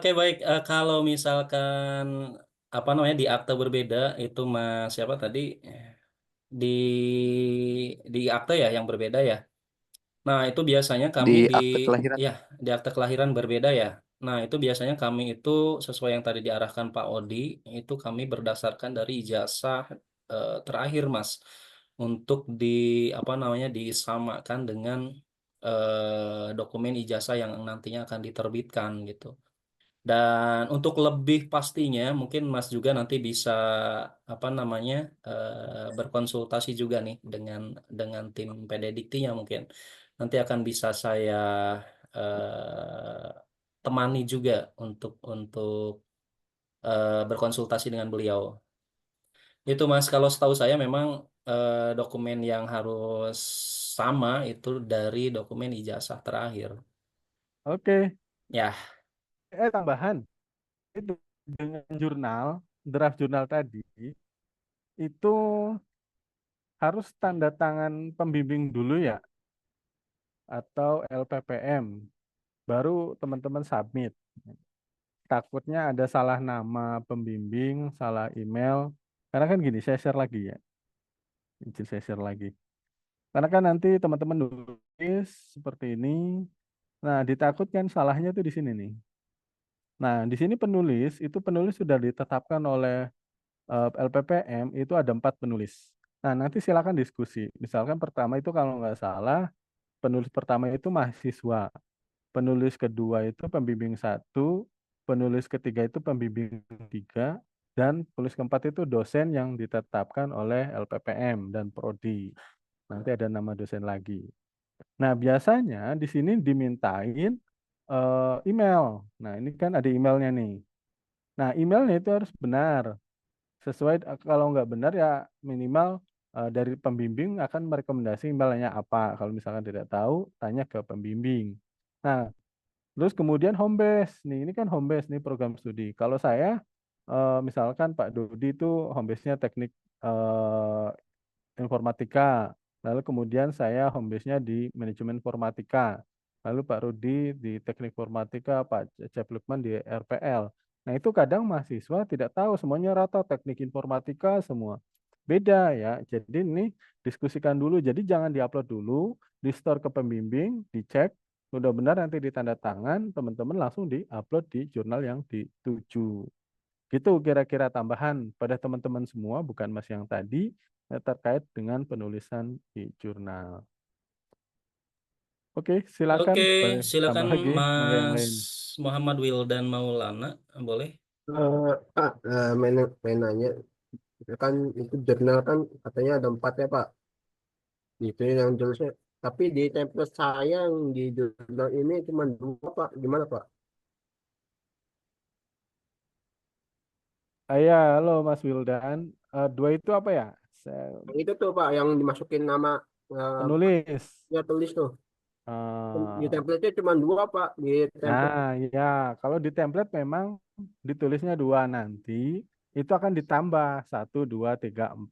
Oke, baik. Kalau misalkan apa namanya di akte berbeda itu Mas siapa tadi di akte ya yang berbeda ya. Nah, itu biasanya kami Di akte kelahiran. ya di akte kelahiran berbeda ya. Nah, itu biasanya kami itu sesuai yang tadi diarahkan Pak Odi, itu kami berdasarkan dari ijazah terakhir, Mas. untuk apa namanya disamakan dengan dokumen ijazah yang nantinya akan diterbitkan gitu. Dan untuk lebih pastinya mungkin Mas juga nanti bisa apa namanya berkonsultasi juga nih dengan tim PDDiktinya mungkin. Nanti akan bisa saya temani juga untuk berkonsultasi dengan beliau. Itu Mas, kalau setahu saya memang dokumen yang harus sama itu dari dokumen ijazah terakhir. Oke, Ya, tambahan itu dengan jurnal, draft jurnal tadi itu harus tanda tangan pembimbing dulu ya atau LPPM baru teman-teman submit. Takutnya ada salah nama pembimbing, salah email. Karena kan gini, saya share lagi ya. Izin saya share lagi. Karena kan nanti teman-teman nulis seperti ini. Nah, ditakutkan salahnya tuh di sini nih. Nah, di sini penulis sudah ditetapkan oleh LPPM itu ada 4 penulis. Nah, nanti silakan diskusi. Misalkan pertama itu kalau nggak salah, penulis pertama itu mahasiswa. Penulis kedua itu pembimbing 1, penulis ketiga itu pembimbing 3, dan penulis keempat itu dosen yang ditetapkan oleh LPPM dan Prodi. Nanti ada nama dosen lagi. Nah, biasanya di sini dimintain email. Nah, ini kan ada emailnya nih. Nah, emailnya itu harus benar. Sesuai, kalau nggak benar ya minimal dari pembimbing akan merekomendasi emailnya apa. Kalau misalkan tidak tahu, tanya ke pembimbing. Nah, terus kemudian home base. Nih, ini kan home base nih program studi. Kalau saya misalkan Pak Dodi itu home base-nya teknik informatika. Lalu kemudian saya home base-nya di manajemen informatika. Lalu Pak Rudi di teknik informatika, Pak Cep Lukman di RPL. Nah, itu kadang mahasiswa tidak tahu semuanya rata teknik informatika semua. Beda ya. Jadi ini diskusikan dulu. Jadi jangan diupload dulu, di-store ke pembimbing, dicek, sudah benar nanti ditanda tangan, teman-teman langsung di-upload di jurnal yang dituju. Gitu kira-kira tambahan pada teman-teman semua, bukan Mas yang tadi, terkait dengan penulisan di jurnal. Oke, silakan. oke, Boleh tambah silakan lagi, mangga yang Mas lain. Muhammad Wildan Maulana, boleh? Pak, main nanya, kan itu jurnal kan katanya ada 4 ya Pak, itu yang jelasnya. Tapi di template saya yang di jurnal ini cuma 2 Pak, gimana Pak? Halo Mas Wildan. Dua itu apa ya? Yang itu tuh Pak, yang dimasukin nama eh, Penulis. ya tulis tuh. Di Eh, template-nya cuma 2 Pak, di template. nah, ya, kalau di template memang ditulisnya 2 nanti, itu akan ditambah 1, 2, 3, 4.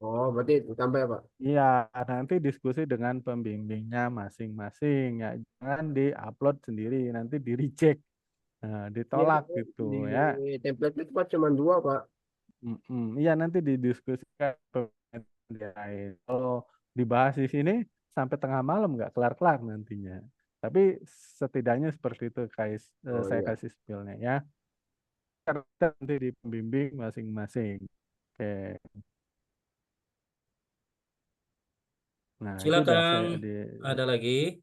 Oh, berarti ditambah ya Pak? Iya, nanti diskusi dengan pembimbingnya masing-masing ya. Jangan di-upload sendiri, nanti di-reject. Nah, Iya, ditolak gitu di ya. template itu Pak cuma 2 Pak. Iya, nanti didiskusikan lain. Kalau dibahas di sini sampai tengah malam nggak kelar-kelar nantinya. Tapi setidaknya seperti itu Oh saya iya. kasih spillnya ya. Nanti di pembimbing masing-masing. Oke. Nah, itu udah Silakan, saya ada lagi?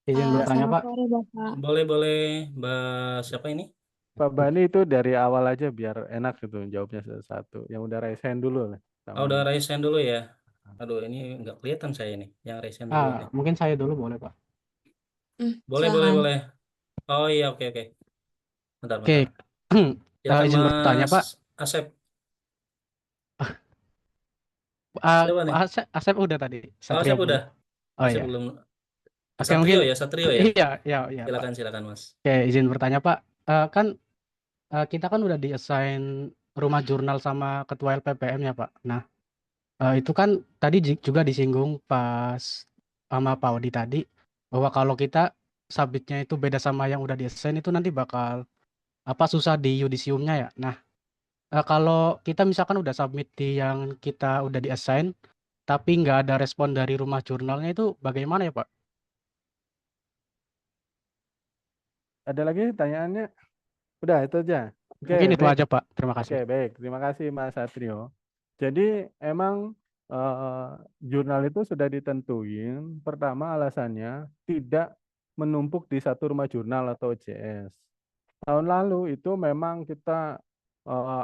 Izin bertanya, Selamat Pak. sore, Bapak. Boleh, Mbak siapa ini? Pak Bani itu dari awal aja biar enak gitu jawabnya satu-satu. Yang udah raise hand dulu lah. Oh, Sama udah nih. raise hand dulu ya. Aduh, ini nggak kelihatan saya nih, yang raise hand dulu ini. Mungkin saya dulu boleh, Pak. Boleh, Silakan. boleh. Oh iya, oke. Bentar, Oke, bentar. Silakan izin bertanya, Mas Pak. Asep. Siapa Pak nih? Asep udah tadi, Oh, Satria Asep belum. udah. Oh Asep iya. belum. Oke, Satrio mungkin ya, Satrio ya. iya, Pak. Silakan Mas. Oke, izin bertanya, Pak. Kan kita kan udah di-assign rumah jurnal sama ketua LPPM ya, Pak. Nah, itu kan tadi juga disinggung pas sama Pak Odi tadi bahwa kalau kita submitnya itu beda sama yang udah di-assign itu nanti bakal susah di yudisiumnya ya. Nah, kalau kita misalkan udah submit di yang kita udah di-assign tapi nggak ada respon dari rumah jurnalnya itu bagaimana ya, Pak? Ada lagi tanyaannya? Udah itu aja. Oke, Mungkin itu baik. aja, Pak. Terima Oke, kasih. baik. Terima kasih Mas Satrio. Jadi emang jurnal itu sudah ditentuin. Pertama alasannya tidak menumpuk di satu rumah jurnal atau OJS. Tahun lalu itu memang kita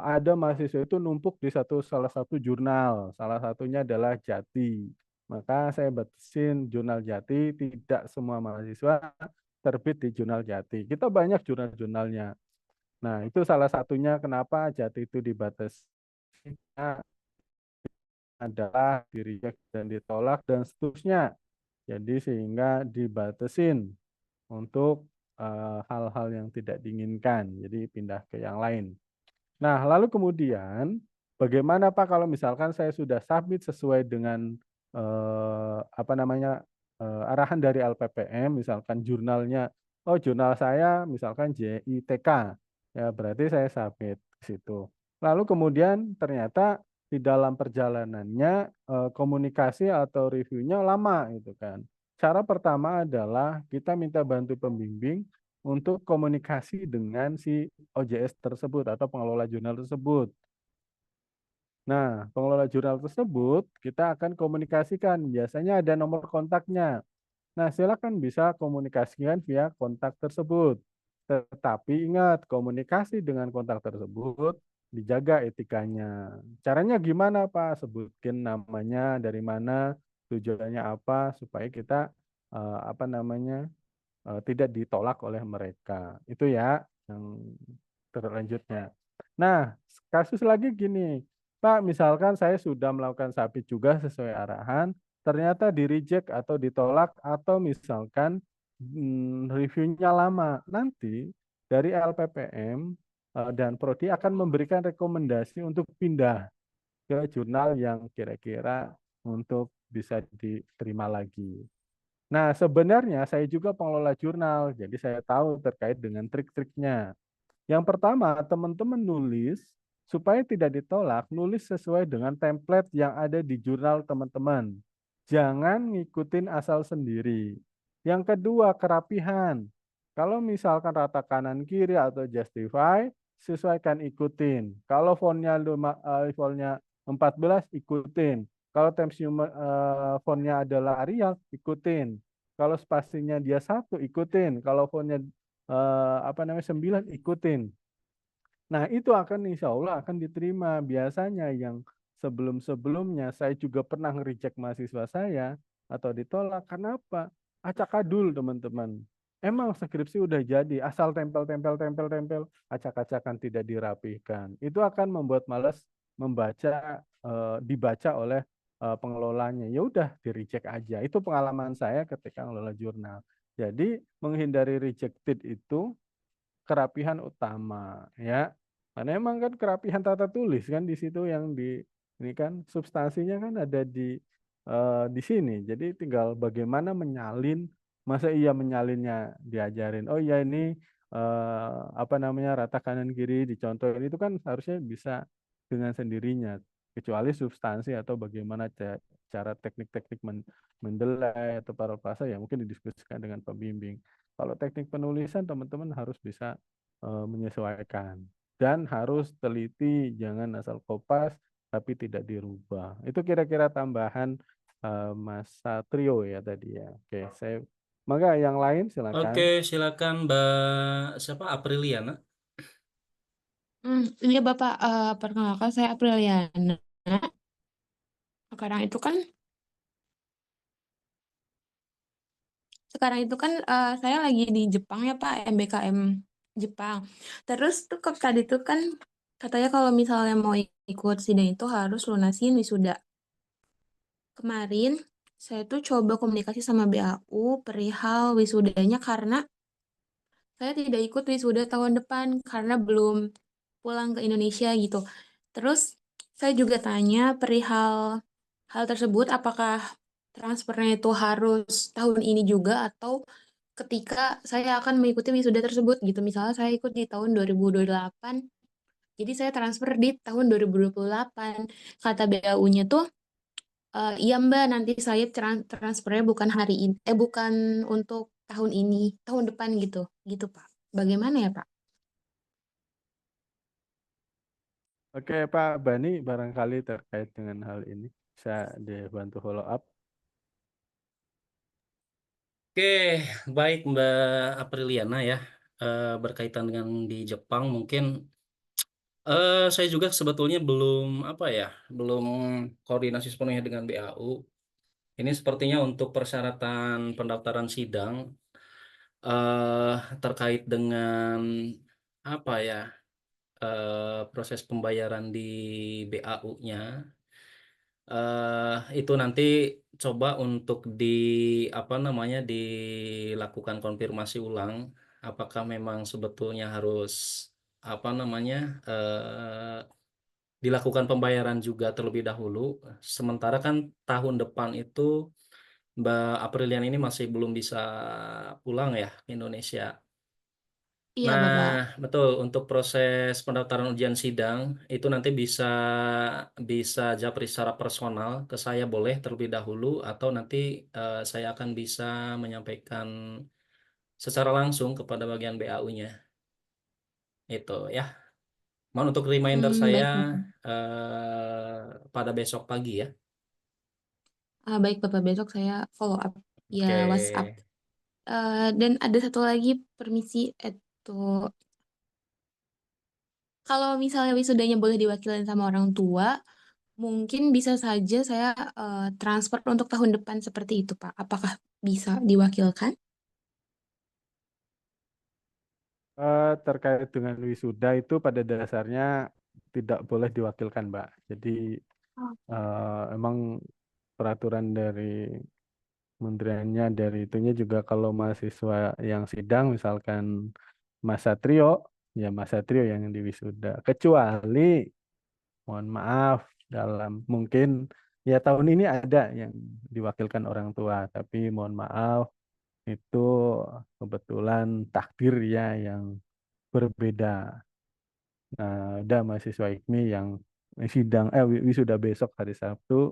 ada mahasiswa itu numpuk di salah satu jurnal. Salah satunya adalah Jati. Maka saya batasin jurnal Jati, tidak semua mahasiswa terbit di jurnal Jati. Kita banyak jurnal-jurnalnya. Nah, itu salah satunya kenapa Jati itu dibatasi adalah di-reject dan ditolak dan seterusnya. Jadi sehingga dibatasin untuk hal-hal yang tidak diinginkan. Jadi pindah ke yang lain. Nah, lalu kemudian bagaimana Pak kalau misalkan saya sudah submit sesuai dengan arahan dari LPPM, misalkan jurnalnya, oh jurnal saya misalkan JITK, ya berarti saya submit ke situ. Lalu kemudian ternyata di dalam perjalanannya komunikasi atau reviewnya lama gitu kan. Cara pertama adalah kita minta bantu pembimbing untuk komunikasi dengan si OJS tersebut atau pengelola jurnal tersebut. Nah, pengelola jurnal tersebut kita akan komunikasikan. Biasanya ada nomor kontaknya. Nah, silakan bisa komunikasikan via kontak tersebut. Tetapi ingat, komunikasi dengan kontak tersebut dijaga etikanya. Caranya gimana, Pak? Sebutkan namanya, dari mana, tujuannya apa, supaya kita tidak ditolak oleh mereka. Itu ya yang terlanjutnya. Nah, kasus lagi gini, Pak, misalkan saya sudah melakukan submit juga sesuai arahan, ternyata di-reject atau ditolak, atau misalkan reviewnya lama. Nanti dari LPPM dan Prodi akan memberikan rekomendasi untuk pindah ke jurnal yang kira-kira untuk bisa diterima lagi. Nah, sebenarnya saya juga pengelola jurnal, jadi saya tahu terkait dengan trik-triknya. Yang pertama, teman-teman nulis supaya tidak ditolak, nulis sesuai dengan template yang ada di jurnal teman-teman. Jangan ngikutin asal sendiri. Yang kedua, kerapihan. Kalau misalkan rata kanan kiri atau justify, sesuaikan ikutin. Kalau fontnya 14, ikutin. Kalau fontnya adalah Arial, ikutin. Kalau spasinya dia 1, ikutin. Kalau fontnya 9, ikutin. Nah, itu akan insya Allah akan diterima. Biasanya yang sebelum-sebelumnya saya juga pernah nge-reject mahasiswa saya atau ditolak. Kenapa? Acak-adul, teman-teman. Emang skripsi udah jadi, asal tempel, acak-acakan tidak dirapihkan. Itu akan membuat malas membaca, dibaca oleh pengelolanya. Ya udah, di-reject aja. Itu pengalaman saya ketika ngelola jurnal. Jadi, menghindari rejected itu kerapihan utama ya. Karena emang kan kerapihan tata tulis kan di situ yang ini kan substansinya kan ada di sini. Jadi tinggal bagaimana menyalin, masa iya menyalinnya diajarin. Oh iya ini rata kanan kiri dicontohin, itu kan harusnya bisa dengan sendirinya, kecuali substansi atau bagaimana cara teknik-teknik mendelay atau parafrase ya mungkin didiskusikan dengan pembimbing. Kalau teknik penulisan teman-teman harus bisa menyesuaikan dan harus teliti, jangan asal kopas tapi tidak dirubah. Itu kira-kira tambahan Mas Satrio ya tadi ya. Oke, maka yang lain Oke, silakan. silakan Mbak siapa Apriliana. Iya Bapak, perkenalkan saya Apriliana. Sekarang itu kan, saya lagi di Jepang ya Pak, MBKM Jepang. Terus tuh tadi tuh kan katanya kalau misalnya mau ikut sidang itu harus lunasin wisuda. Kemarin saya tuh coba komunikasi sama BAU perihal wisudanya karena saya tidak ikut wisuda tahun depan karena belum pulang ke Indonesia gitu. Terus saya juga tanya perihal hal tersebut, apakah transfernya itu harus tahun ini juga atau ketika saya akan mengikuti wisuda tersebut gitu. Misalnya saya ikut di tahun 2028, jadi saya transfer di tahun 2028. Kata BAU-nya tuh, iya Mbak, nanti saya transfernya bukan hari ini, bukan untuk tahun ini, tahun depan gitu. Gitu Pak. Bagaimana ya Pak? Oke Pak Bani barangkali terkait dengan hal ini. Bisa dibantu follow up. Oke, baik Mbak Apriliana ya. Berkaitan dengan di Jepang mungkin saya juga sebetulnya belum koordinasi sepenuhnya dengan BAU. Ini sepertinya untuk persyaratan pendaftaran sidang eh terkait dengan apa ya proses pembayaran di BAU-nya. Itu nanti coba untuk dilakukan konfirmasi ulang apakah memang sebetulnya harus dilakukan pembayaran juga terlebih dahulu. Sementara kan tahun depan itu Mbak Aprilian ini masih belum bisa pulang ya ke Indonesia. Iya, Nah, Bapak. betul untuk proses pendaftaran ujian sidang itu nanti bisa bisa japri secara personal ke saya boleh terlebih dahulu atau nanti saya akan bisa menyampaikan secara langsung kepada bagian BAU-nya. Itu ya. Mohon untuk reminder saya Baik, Bapak. pada besok pagi ya. Baik, Bapak. Besok saya follow up Oke. via WhatsApp. Dan ada satu lagi permisi, itu kalau misalnya wisudanya boleh diwakilin sama orang tua, mungkin bisa saja saya transfer untuk tahun depan seperti itu, Pak. Apakah bisa diwakilkan? Terkait dengan wisuda itu pada dasarnya tidak boleh diwakilkan, Mbak. Jadi emang peraturan dari kementeriannya dari itunya juga kalau mahasiswa yang sidang misalkan Mas Satrio, ya Mas Satrio yang di wisuda. Kecuali mohon maaf dalam mungkin ya tahun ini ada yang diwakilkan orang tua, tapi mohon maaf itu kebetulan takdir ya yang berbeda. Nah, ada mahasiswa IKMI yang wisuda besok hari Sabtu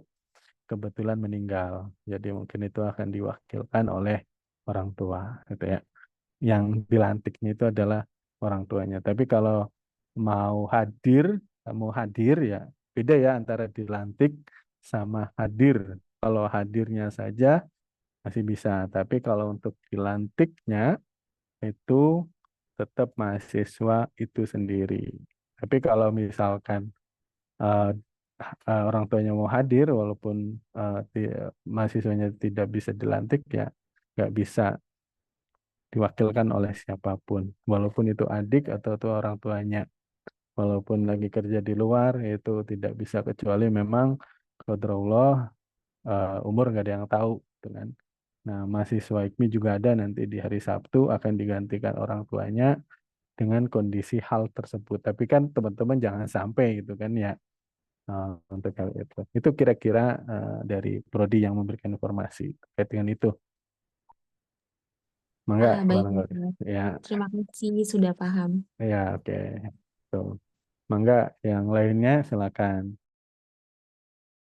kebetulan meninggal. Jadi mungkin itu akan diwakilkan oleh orang tua gitu ya. Yang dilantiknya itu adalah orang tuanya. Tapi kalau mau hadir ya beda ya antara dilantik sama hadir. Kalau hadirnya saja masih bisa, tapi kalau untuk dilantiknya itu tetap mahasiswa itu sendiri. Tapi kalau misalkan eh, orang tuanya mau hadir walaupun mahasiswanya tidak bisa dilantik ya nggak bisa diwakilkan oleh siapapun walaupun itu adik atau itu orang tuanya walaupun lagi kerja di luar itu tidak bisa kecuali memang qadarullah umur nggak ada yang tahu gitu kan. Nah, mahasiswa IKMI juga ada nanti di hari Sabtu akan digantikan orang tuanya dengan kondisi hal tersebut. Tapi kan teman-teman jangan sampai gitu kan ya. Untuk hal itu. Itu kira-kira dari Prodi yang memberikan informasi terkait dengan itu. Mangga, Baik, barangkali. Bapak. Ya, Terima kasih sudah paham. ya, oke. Tuh. Mangga, yang lainnya silakan.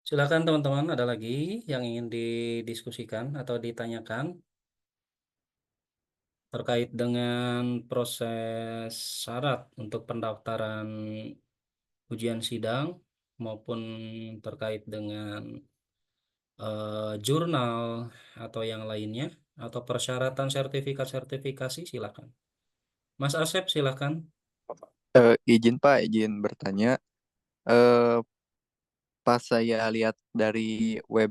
Silakan teman-teman, ada lagi yang ingin didiskusikan atau ditanyakan terkait dengan proses syarat untuk pendaftaran ujian sidang maupun terkait dengan jurnal atau yang lainnya atau persyaratan sertifikasi silakan. Mas Asep silakan. Izin Pak, izin bertanya. Eh, Pas saya lihat dari web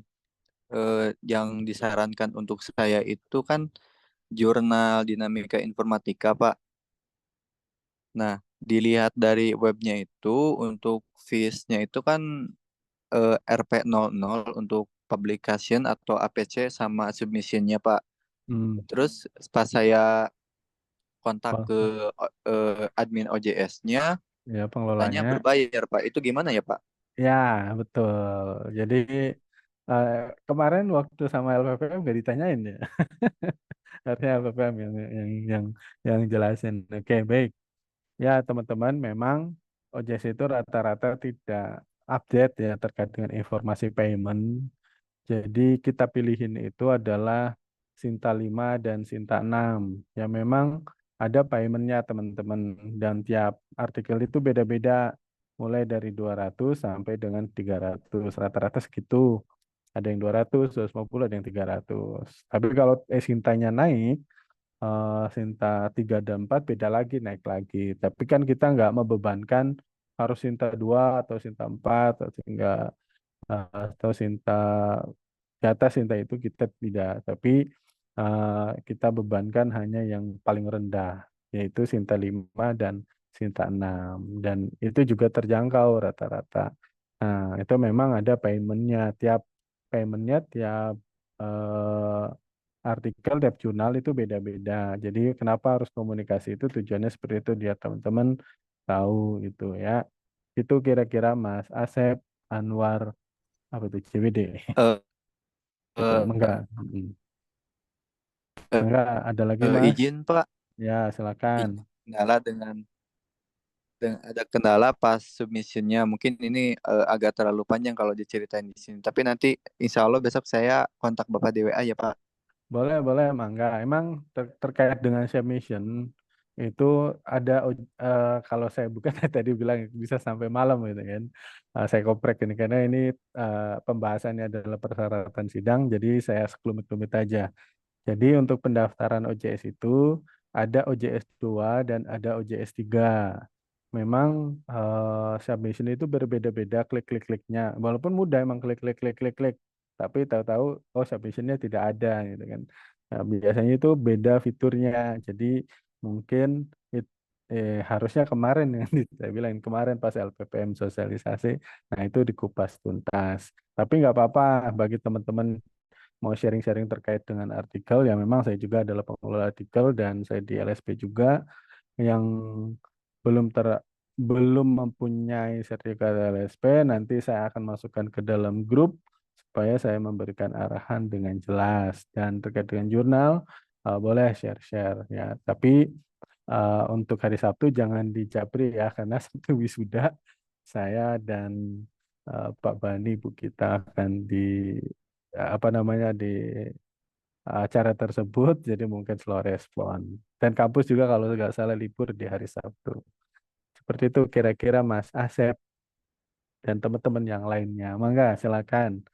yang disarankan untuk saya itu kan jurnal dinamika informatika, Pak. Nah, dilihat dari webnya itu untuk fees-nya itu kan RP00 untuk publication atau APC sama submission-nya, Pak. Hmm. Terus pas saya kontak Oh, ke admin OJS-nya, ya, katanya pengelolanya. berbayar, Pak. Itu gimana ya, Pak? Ya, betul. Jadi eh, kemarin waktu sama LPPM nggak ditanyain ya. Harusnya LPPM yang jelasin. Oke, baik. Ya, teman-teman, memang OJS itu rata-rata tidak update ya terkait dengan informasi payment. Jadi kita pilihin itu adalah Sinta 5 dan Sinta 6. Ya memang ada paymentnya teman-teman dan tiap artikel itu beda-beda. mulai dari 200 sampai dengan 300. Rata-rata segitu. Ada yang 200, 250, ada yang 300. Tapi kalau Sintanya naik, Sinta 3 dan 4 beda lagi, naik lagi. Tapi kan kita nggak membebankan harus Sinta 2 atau Sinta 4 atau sehingga atau Sinta di atas Sinta itu kita tidak. Tapi kita bebankan hanya yang paling rendah, yaitu Sinta 5 dan Sinta 6. Dan itu juga terjangkau rata-rata. Nah, itu memang ada paymentnya tiap eh, artikel, tiap jurnal itu beda-beda. Jadi kenapa harus komunikasi itu tujuannya seperti itu biar teman-teman tahu gitu ya. Itu kira-kira Mas Asep Anwar apa itu CWD Eh, gitu. eh, Enggak. Enggak, ada lagi Mas. izin Pak, Ya, silakan. kendala ada kendala pas submissionnya. Mungkin ini agak terlalu panjang kalau diceritain di sini. Tapi nanti insya Allah besok saya kontak Bapak di WA ya Pak. Boleh, boleh, Mangga. Emang terkait dengan submission itu ada kalau saya bukan tadi bilang bisa sampai malam gitu kan. Saya koprek ini karena ini pembahasannya adalah persyaratan sidang, jadi saya sekelumit-kelumit aja. Jadi untuk pendaftaran OJS itu ada OJS 2 dan ada OJS 3. Memang submission itu berbeda-beda klik-klik-kliknya. Walaupun mudah emang klik-klik-klik-klik-klik. Tapi tahu-tahu oh submissionnya tidak ada gitu kan. Nah, biasanya itu beda fiturnya. Jadi mungkin harusnya kemarin yang saya bilang kemarin pas LPPM sosialisasi, nah itu dikupas tuntas. Tapi nggak apa-apa bagi teman-teman mau sharing-sharing terkait dengan artikel ya memang saya juga adalah pengelola artikel dan saya di LSP juga yang belum belum mempunyai sertifikat LSP nanti saya akan masukkan ke dalam grup supaya saya memberikan arahan dengan jelas dan terkait dengan jurnal boleh share-share ya tapi untuk hari Sabtu jangan di Japri ya karena Sabtu wisuda saya dan Pak Bani Bu kita akan di apa namanya di acara tersebut, jadi mungkin slow respon. Dan kampus juga kalau nggak salah libur di hari Sabtu. Seperti itu kira-kira Mas Asep dan teman-teman yang lainnya. Mangga, silakan.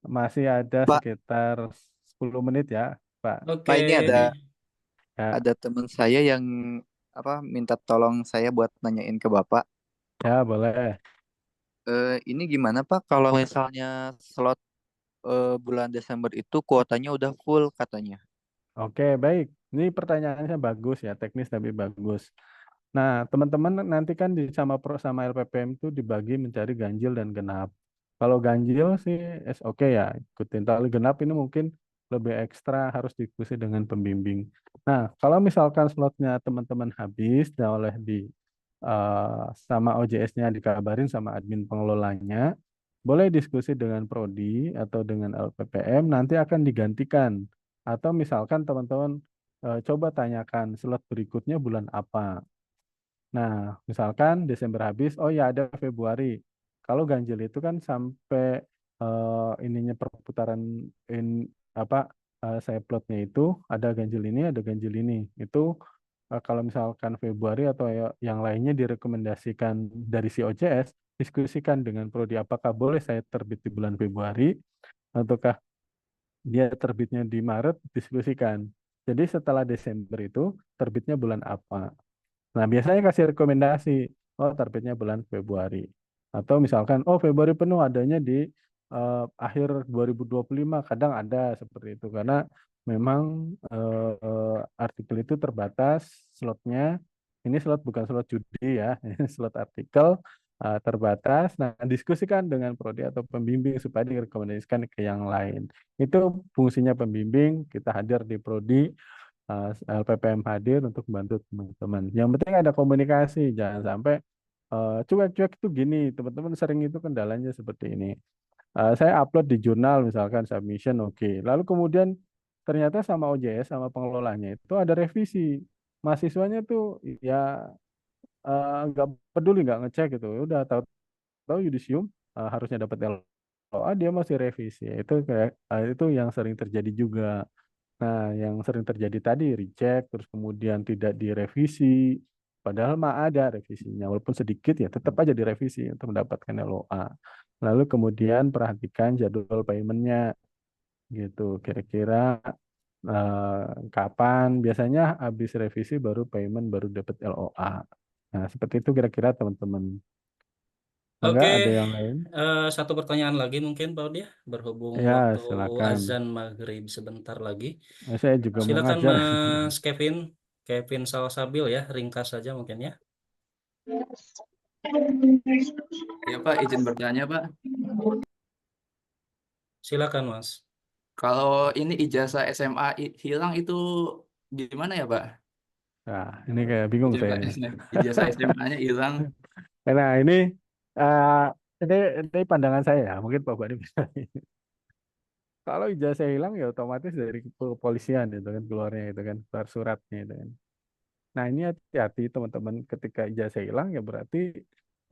Masih ada Pak, sekitar 10 menit ya, Pak. Pak Oke. ini Ya, ada teman saya yang minta tolong saya buat nanyain ke Bapak. ya boleh. Ini gimana Pak kalau misalnya slot bulan Desember itu kuotanya udah full katanya. Oke, baik. Ini pertanyaannya bagus ya, teknis tapi bagus. Nah, teman-teman nanti kan di sama LPPM itu dibagi mencari ganjil dan genap. Kalau ganjil sih oke ya, ikutin. Kalau genap ini mungkin lebih ekstra harus diskusi dengan pembimbing. Nah, kalau misalkan slotnya teman-teman habis, dan oleh sama OJS-nya dikabarin sama admin pengelolanya, boleh diskusi dengan Prodi atau dengan LPPM, nanti akan digantikan. Atau misalkan teman-teman coba tanyakan slot berikutnya bulan apa. Nah, misalkan Desember habis, oh ya ada Februari. Kalau ganjil itu kan sampai ininya perputaran in apa saya plotnya itu ada ganjil ini, ada ganjil ini. Itu kalau misalkan Februari atau yang lainnya direkomendasikan dari si OJS, diskusikan dengan prodi apakah boleh saya terbit di bulan Februari ataukah dia terbitnya di Maret, diskusikan. Jadi setelah Desember itu terbitnya bulan apa? Nah, biasanya kasih rekomendasi, oh terbitnya bulan Februari. Atau misalkan, oh Februari penuh adanya di akhir 2025, kadang ada seperti itu. Karena memang artikel itu terbatas slotnya. Ini slot bukan slot judi ya, ini slot artikel terbatas. Nah, diskusikan dengan prodi atau pembimbing supaya direkomendasikan ke yang lain. Itu fungsinya pembimbing, kita hadir di prodi LPPM hadir untuk membantu teman-teman. Yang penting ada komunikasi, jangan sampai cuek-cuek itu gini, teman-teman sering itu kendalanya seperti ini. Saya upload di jurnal misalkan submission oke. Lalu kemudian ternyata sama OJS sama pengelolanya itu ada revisi. Mahasiswanya tuh ya nggak peduli nggak ngecek gitu. Udah tahu yudisium harusnya dapat LOA dia masih revisi. Itu kayak itu yang sering terjadi juga. Nah, yang sering terjadi tadi reject, terus kemudian tidak direvisi, Padahal mah ada revisinya, walaupun sedikit ya tetap aja direvisi untuk mendapatkan LOA. Lalu kemudian perhatikan jadwal paymentnya gitu. Kira-kira kapan? Biasanya habis revisi baru payment baru dapat LOA. Nah, seperti itu kira-kira teman-teman. Oke, Enggak ada yang lain? satu pertanyaan lagi mungkin Pak Udi, berhubung Ya, waktu silakan. azan maghrib sebentar lagi. Saya juga mau Silakan ngajar. Mas Kevin, Kevin Salsabil ya, ringkas saja mungkin ya. Ya Pak, izin bertanya Pak. Silakan Mas. Kalau ini ijazah SMA hilang itu gimana ya Pak? Nah, ini kayak bingung saya ini. Ijazah SMA-nya hilang. Nah, eh, ini pandangan saya ya. Mungkin Pak Bani bisa. Kalau ijazah hilang ya otomatis dari kepolisian itu kan keluarnya itu kan keluar suratnya itu kan. Nah, ini hati-hati teman-teman ketika ijazah hilang ya berarti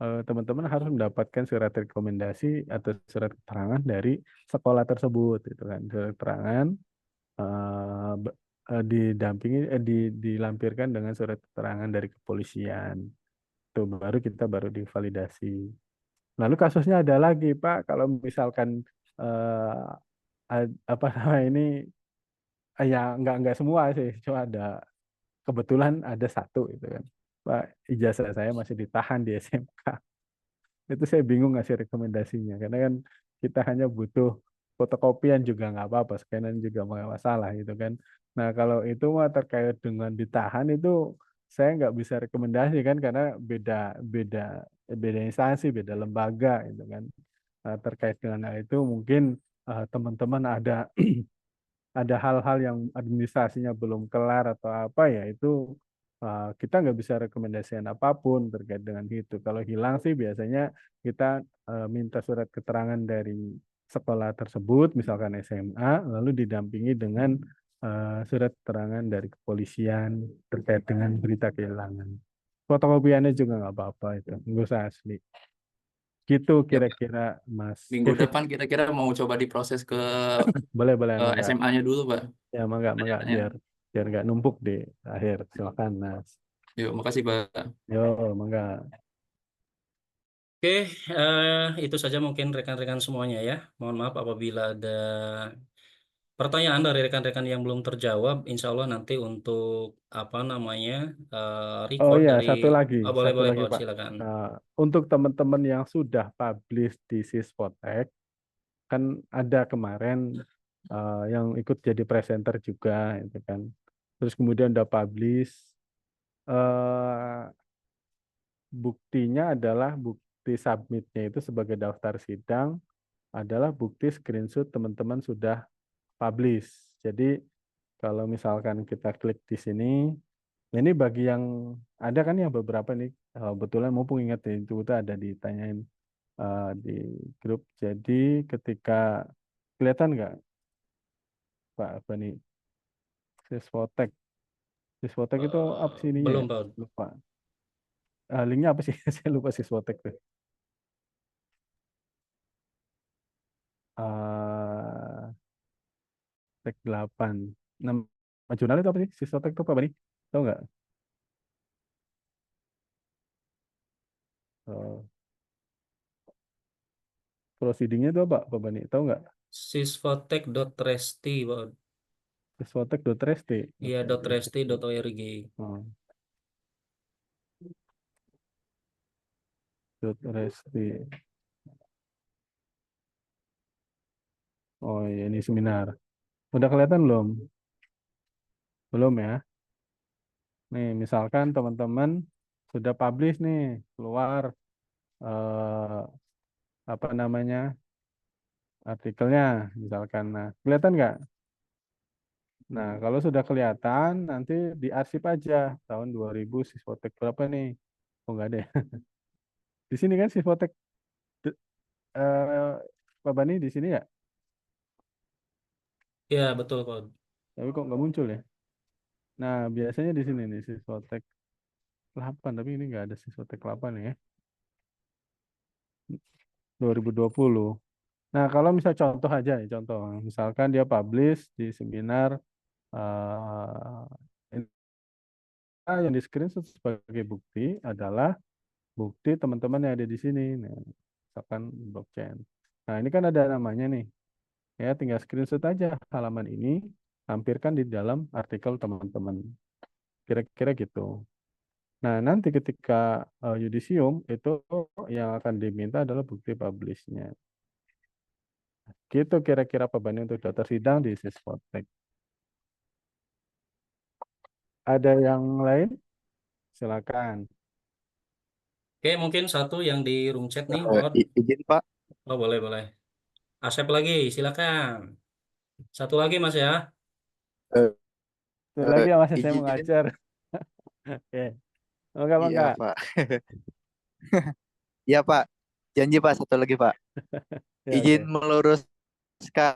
teman-teman harus mendapatkan surat rekomendasi atau surat keterangan dari sekolah tersebut itu kan. Surat keterangan didampingi dilampirkan dengan surat keterangan dari kepolisian. Itu baru divalidasi. Lalu kasusnya ada lagi, Pak, kalau misalkan apa namanya ini ya nggak semua sih, cuma kebetulan ada satu itu kan. Pak, ijazah saya masih ditahan di SMK. Itu saya bingung ngasih rekomendasinya karena kan kita hanya butuh fotokopian juga nggak apa-apa, scanan juga nggak masalah gitu kan. Nah, kalau itu mah terkait dengan ditahan itu saya nggak bisa rekomendasi kan karena beda beda beda instansi, beda lembaga gitu kan. Nah, terkait dengan hal itu mungkin teman-teman ada hal-hal yang administrasinya belum kelar atau apa ya itu kita nggak bisa rekomendasikan apapun terkait dengan itu. Kalau hilang sih biasanya kita minta surat keterangan dari sekolah tersebut, misalkan SMA, lalu didampingi dengan surat keterangan dari kepolisian terkait dengan berita kehilangan. Fotokopiannya juga nggak apa-apa itu, nggak usah asli. Gitu Ya Pak, kira-kira Mas minggu Kevin. depan kira-kira mau coba diproses ke Boleh, boleh, mangga. SMA-nya dulu Pak. Ya, mangga, mangga, Pertanyaannya. biar nggak numpuk di akhir. Silakan, Mas. Yuk, makasih Pak. Yo, mangga. Oke, itu saja mungkin rekan-rekan semuanya ya. Mohon maaf apabila ada pertanyaan dari rekan-rekan yang belum terjawab. Insya Allah nanti untuk apa namanya Oh record iya, dari boleh satu boleh lagi Pak, Pak. silakan. Untuk teman-teman yang sudah publish di Sisfotek, kan ada kemarin yang ikut jadi presenter juga, itu kan. Terus kemudian udah publish, eh, buktinya adalah bukti submitnya itu sebagai daftar sidang adalah bukti screenshot teman-teman sudah publish. Jadi kalau misalkan kita klik di sini, ini bagi yang ada kan yang beberapa nih, kebetulan mumpung ingat ya, itu ada ditanyain di grup. Jadi ketika kelihatan nggak Pak apa nih Sisfotek, Sisfotek itu apa sih ininya ya? Belum Pak. Lupa. Linknya apa sih? Saya lupa Sisfotek tuh. Uh, Tek 8. Nama jurnal itu apa sih? Sisfotek itu apa nih? Tahu nggak? Uh, Proceedingnya itu apa, Pak Bani? Tahu nggak? Sisfotek.resti Pak. Sisfotek.rest. Iya, .resti.org. Oh, .rest. Oh iya, ini seminar. Udah kelihatan belum? Belum ya? Nih, misalkan teman-teman sudah publish nih, keluar eh, apa namanya artikelnya, misalkan. Nah, kelihatan nggak? Nah, kalau sudah kelihatan, nanti diarsip aja tahun 2000 Sisfotek berapa nih? Oh, nggak ada ya. Di sini kan Sisfotek, eh, Pak Bani di sini ya? Iya, betul Pak. Tapi kok nggak muncul ya? Nah, biasanya di sini nih Sisfotek 8, tapi ini nggak ada Sisfotek 8 ya. 2020. Nah, kalau misal contoh aja nih, contoh. Misalkan dia publish di seminar yang di screenshot sebagai bukti adalah bukti teman-teman yang ada di sini. Nah, misalkan blockchain. Nah, ini kan ada namanya nih. Ya, tinggal screenshot aja halaman ini, lampirkan di dalam artikel teman-teman. Kira-kira gitu. Nah, nanti ketika yudisium itu yang akan diminta adalah bukti publish-nya. Gitu kira-kira pembanding untuk daftar sidang di Sysfotek. Ada yang lain? Silakan. Oke, mungkin satu yang di room chat nih, Eh, Mod. izin Pak. Oh, boleh, boleh. Asep lagi, silakan. Satu lagi, Mas ya. Eh, Itu lagi ya Mas, saya izin. mengajar. Oke. Enggak, Iya enggak. Pak. Iya Pak. Janji Pak, satu lagi Pak. Ya, Izin oke. meluruskan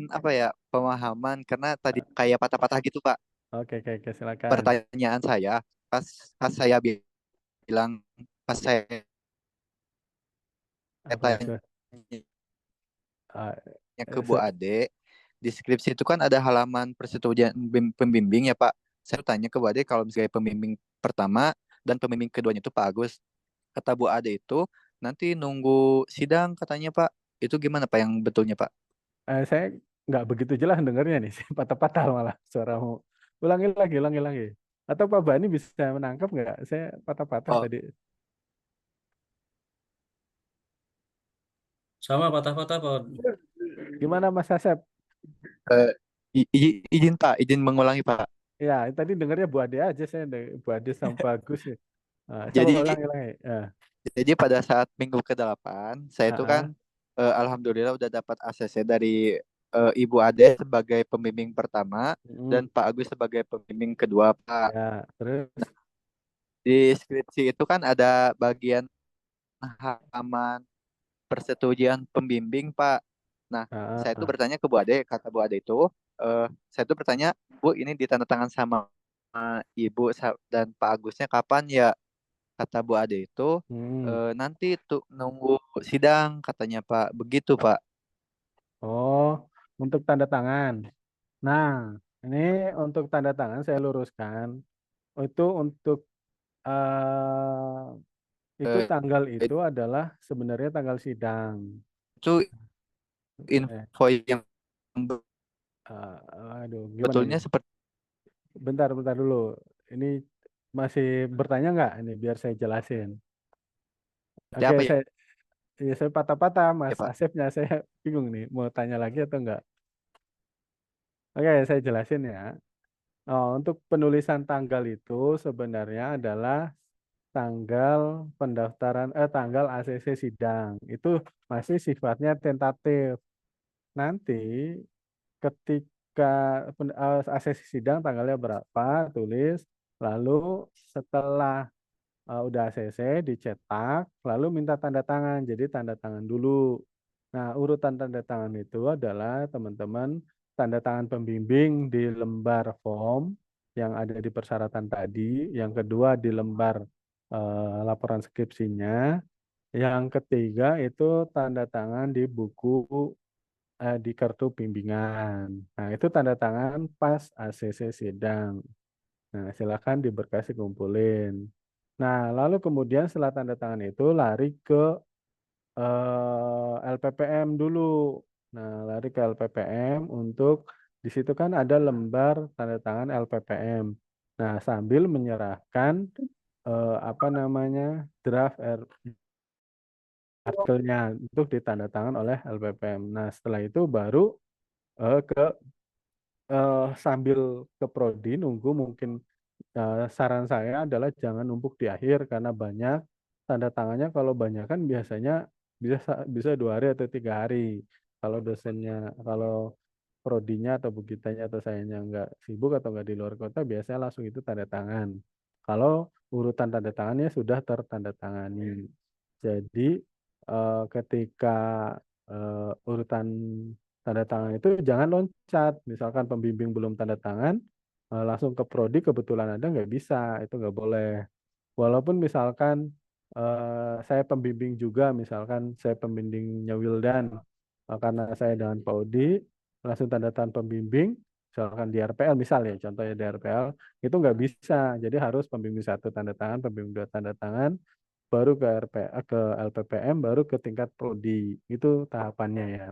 apa ya pemahaman karena tadi kayak patah-patah gitu Pak. Oke, silakan. Pertanyaan saya pas saya bilang pas saya Apa tanya ah, ke Bu se- Ade, di skripsi itu kan ada halaman persetujuan pembimbing ya Pak. Saya tanya ke Bu Ade kalau misalnya pembimbing pertama dan pembimbing keduanya itu Pak Agus. Kata Bu Ade itu nanti nunggu sidang katanya Pak. Itu gimana Pak yang betulnya Pak? saya nggak begitu jelas dengarnya nih, saya patah-patah malah suaramu. Ulangi lagi. Atau Pak Bani bisa menangkap nggak? Saya patah-patah Oh, tadi. Sama patah-patah, Pod. Gimana Mas Asep? eh, izin Pak, izin mengulangi Pak. Ya, tadi dengarnya Bu Ade aja, saya Bu Ade sama Bagus. Coba Jadi ulangi. Ya. jadi pada saat minggu ke-8 saya itu kan Ah, alhamdulillah udah dapat ACC dari Ibu Ade sebagai pembimbing pertama dan mm, Pak Agus sebagai pembimbing kedua Pak. ya, terus. Di skripsi itu kan ada bagian halaman persetujuan pembimbing Pak. Nah, saya itu Ah, bertanya ke Bu Ade, kata Bu Ade itu, saya itu bertanya, Bu ini ditandatangan sama Ibu dan Pak Agusnya kapan ya? Kata Bu Ade itu, hmm. nanti tuh nunggu sidang katanya Pak. Begitu Pak. Oh, untuk tanda tangan. Nah, ini untuk tanda tangan saya luruskan. Itu untuk itu Eh, tanggal itu adalah sebenarnya tanggal sidang. itu Eh, info yang aduh, gimana nih? betulnya seperti Bentar dulu. Ini masih bertanya nggak? Ini biar saya jelasin. Oke, apa ya, saya patah-patah, ya Mas Pak? Asepnya. Saya bingung nih, mau tanya lagi atau enggak? Oke, saya jelasin ya. Oh, untuk penulisan tanggal itu sebenarnya adalah tanggal ACC sidang. Itu masih sifatnya tentatif. Nanti ketika ACC sidang tanggalnya berapa, tulis. Lalu setelah udah ACC dicetak, lalu minta tanda tangan. Jadi tanda tangan dulu. Nah, urutan tanda tangan itu adalah teman-teman tanda tangan pembimbing di lembar form yang ada di persyaratan tadi, yang kedua di lembar laporan skripsinya, yang ketiga itu tanda tangan di buku di kartu bimbingan. Nah, itu tanda tangan pas ACC sidang. Nah, silakan diberkasi kumpulin. Nah, lalu kemudian setelah tanda tangan itu lari ke LPPM dulu. Nah, lari ke LPPM untuk di situ kan ada lembar tanda tangan LPPM. Nah, sambil menyerahkan apa namanya draft artikelnya untuk ditandatangan oleh LPPM. Nah, setelah itu baru ke sambil ke prodi nunggu mungkin saran saya adalah jangan numpuk di akhir karena banyak tanda tangannya kalau banyak kan biasanya bisa 2 hari atau 3 hari. Kalau prodinya atau bukitanya atau sayanya nggak sibuk atau nggak di luar kota biasanya langsung itu tanda tangan. Kalau urutan tanda tangannya sudah tertanda tangani. Jadi ketika urutan tanda tangan itu jangan loncat. Misalkan pembimbing belum tanda tangan, langsung ke prodi kebetulan ada nggak bisa, itu nggak boleh. Walaupun misalkan saya pembimbing juga, misalkan saya pembimbingnya Wildan, karena saya dengan Pak Udi langsung tanda tangan pembimbing, misalkan di RPL misal ya, contohnya di RPL itu nggak bisa. Jadi harus pembimbing 1 tanda tangan, pembimbing 2 tanda tangan, baru ke ke LPPM, baru ke tingkat prodi. Itu tahapannya ya.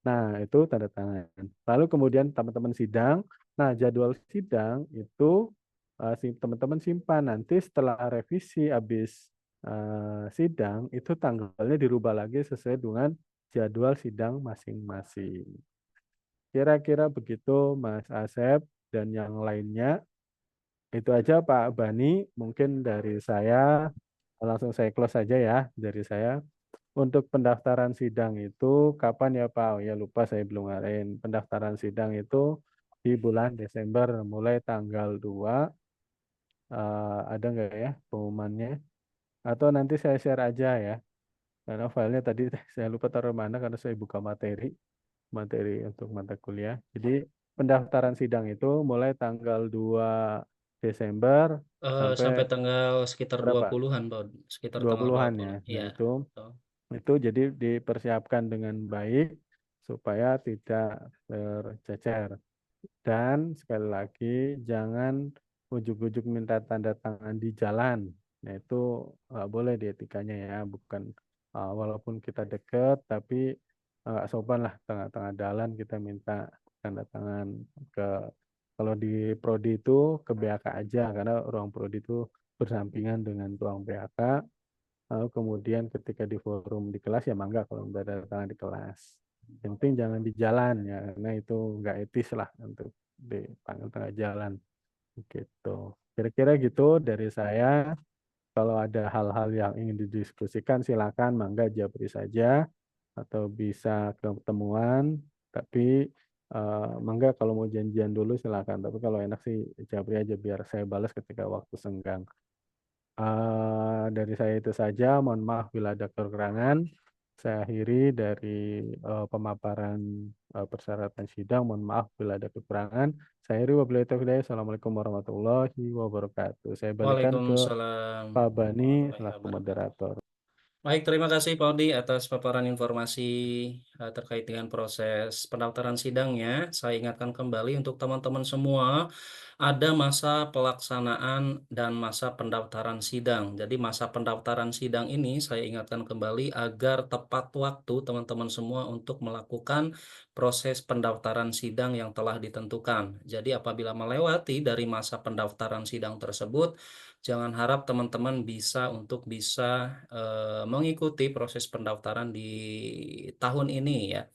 Nah, itu tanda tangan. Lalu kemudian teman-teman sidang. Nah, jadwal sidang itu teman-teman simpan nanti setelah revisi habis sidang itu tanggalnya dirubah lagi sesuai dengan jadwal sidang masing-masing. Kira-kira begitu Mas Asep dan yang lainnya. Itu aja Pak Bani, mungkin dari saya langsung saya close saja ya dari saya. Untuk pendaftaran sidang itu kapan ya Pak? Oh ya lupa saya belum ngarain. Pendaftaran sidang itu di bulan Desember mulai tanggal 2. Ada nggak ya pengumumannya? Atau nanti saya share aja ya. Karena filenya tadi saya lupa taruh mana karena saya buka materi untuk mata kuliah. Jadi pendaftaran sidang itu mulai tanggal 2 Desember Sampai sampai tanggal sekitar berapa? 20-an, Pak. Sekitar tanggal 20-an ya. 20. Nah, Iya. betul. itu jadi dipersiapkan dengan baik supaya tidak tercecer. Dan sekali lagi jangan ujuk-ujuk minta tanda tangan di jalan. Nah, itu nggak boleh di etikanya ya, bukan walaupun kita deket tapi nggak sopan lah tengah-tengah jalan kita minta tanda tangan ke kalau di prodi itu ke BAK aja karena ruang prodi itu bersampingan dengan ruang BAK. Lalu kemudian ketika di forum di kelas ya mangga kalau udah ada tangan di kelas. Yang penting jangan di jalan ya, karena itu nggak etis lah untuk dipanggil tengah jalan. Gitu. Kira-kira gitu dari saya. Kalau ada hal-hal yang ingin didiskusikan silakan mangga japri saja atau bisa ketemuan. Tapi mangga kalau mau janjian dulu silakan. Tapi kalau enak sih japri aja biar saya balas ketika waktu senggang. Dari saya itu saja, mohon maaf bila ada kekurangan. Saya akhiri dari pemaparan persyaratan sidang. Mohon maaf bila ada kekurangan. Saya akhiri wabillahi taufiq hidayah. Assalamualaikum warahmatullahi wabarakatuh. Saya balikan ke Waalaikumsalam Pak Bani warahmatullahi selaku wabarakatuh. moderator. Baik, terima kasih Pak Odi atas paparan informasi terkait dengan proses pendaftaran sidangnya. Saya ingatkan kembali untuk teman-teman semua, ada masa pelaksanaan dan masa pendaftaran sidang. Jadi masa pendaftaran sidang ini saya ingatkan kembali agar tepat waktu teman-teman semua untuk melakukan proses pendaftaran sidang yang telah ditentukan. Jadi apabila melewati dari masa pendaftaran sidang tersebut, jangan harap teman-teman bisa mengikuti proses pendaftaran di tahun ini ya.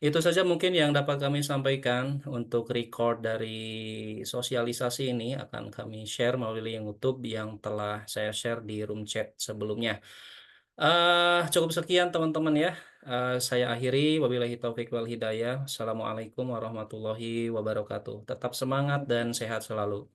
Itu saja mungkin yang dapat kami sampaikan untuk record dari sosialisasi ini akan kami share melalui link YouTube yang telah saya share di room chat sebelumnya. Cukup sekian teman-teman ya. Saya akhiri wabillahi taufik wal hidayah. Assalamualaikum warahmatullahi wabarakatuh. Tetap semangat dan sehat selalu.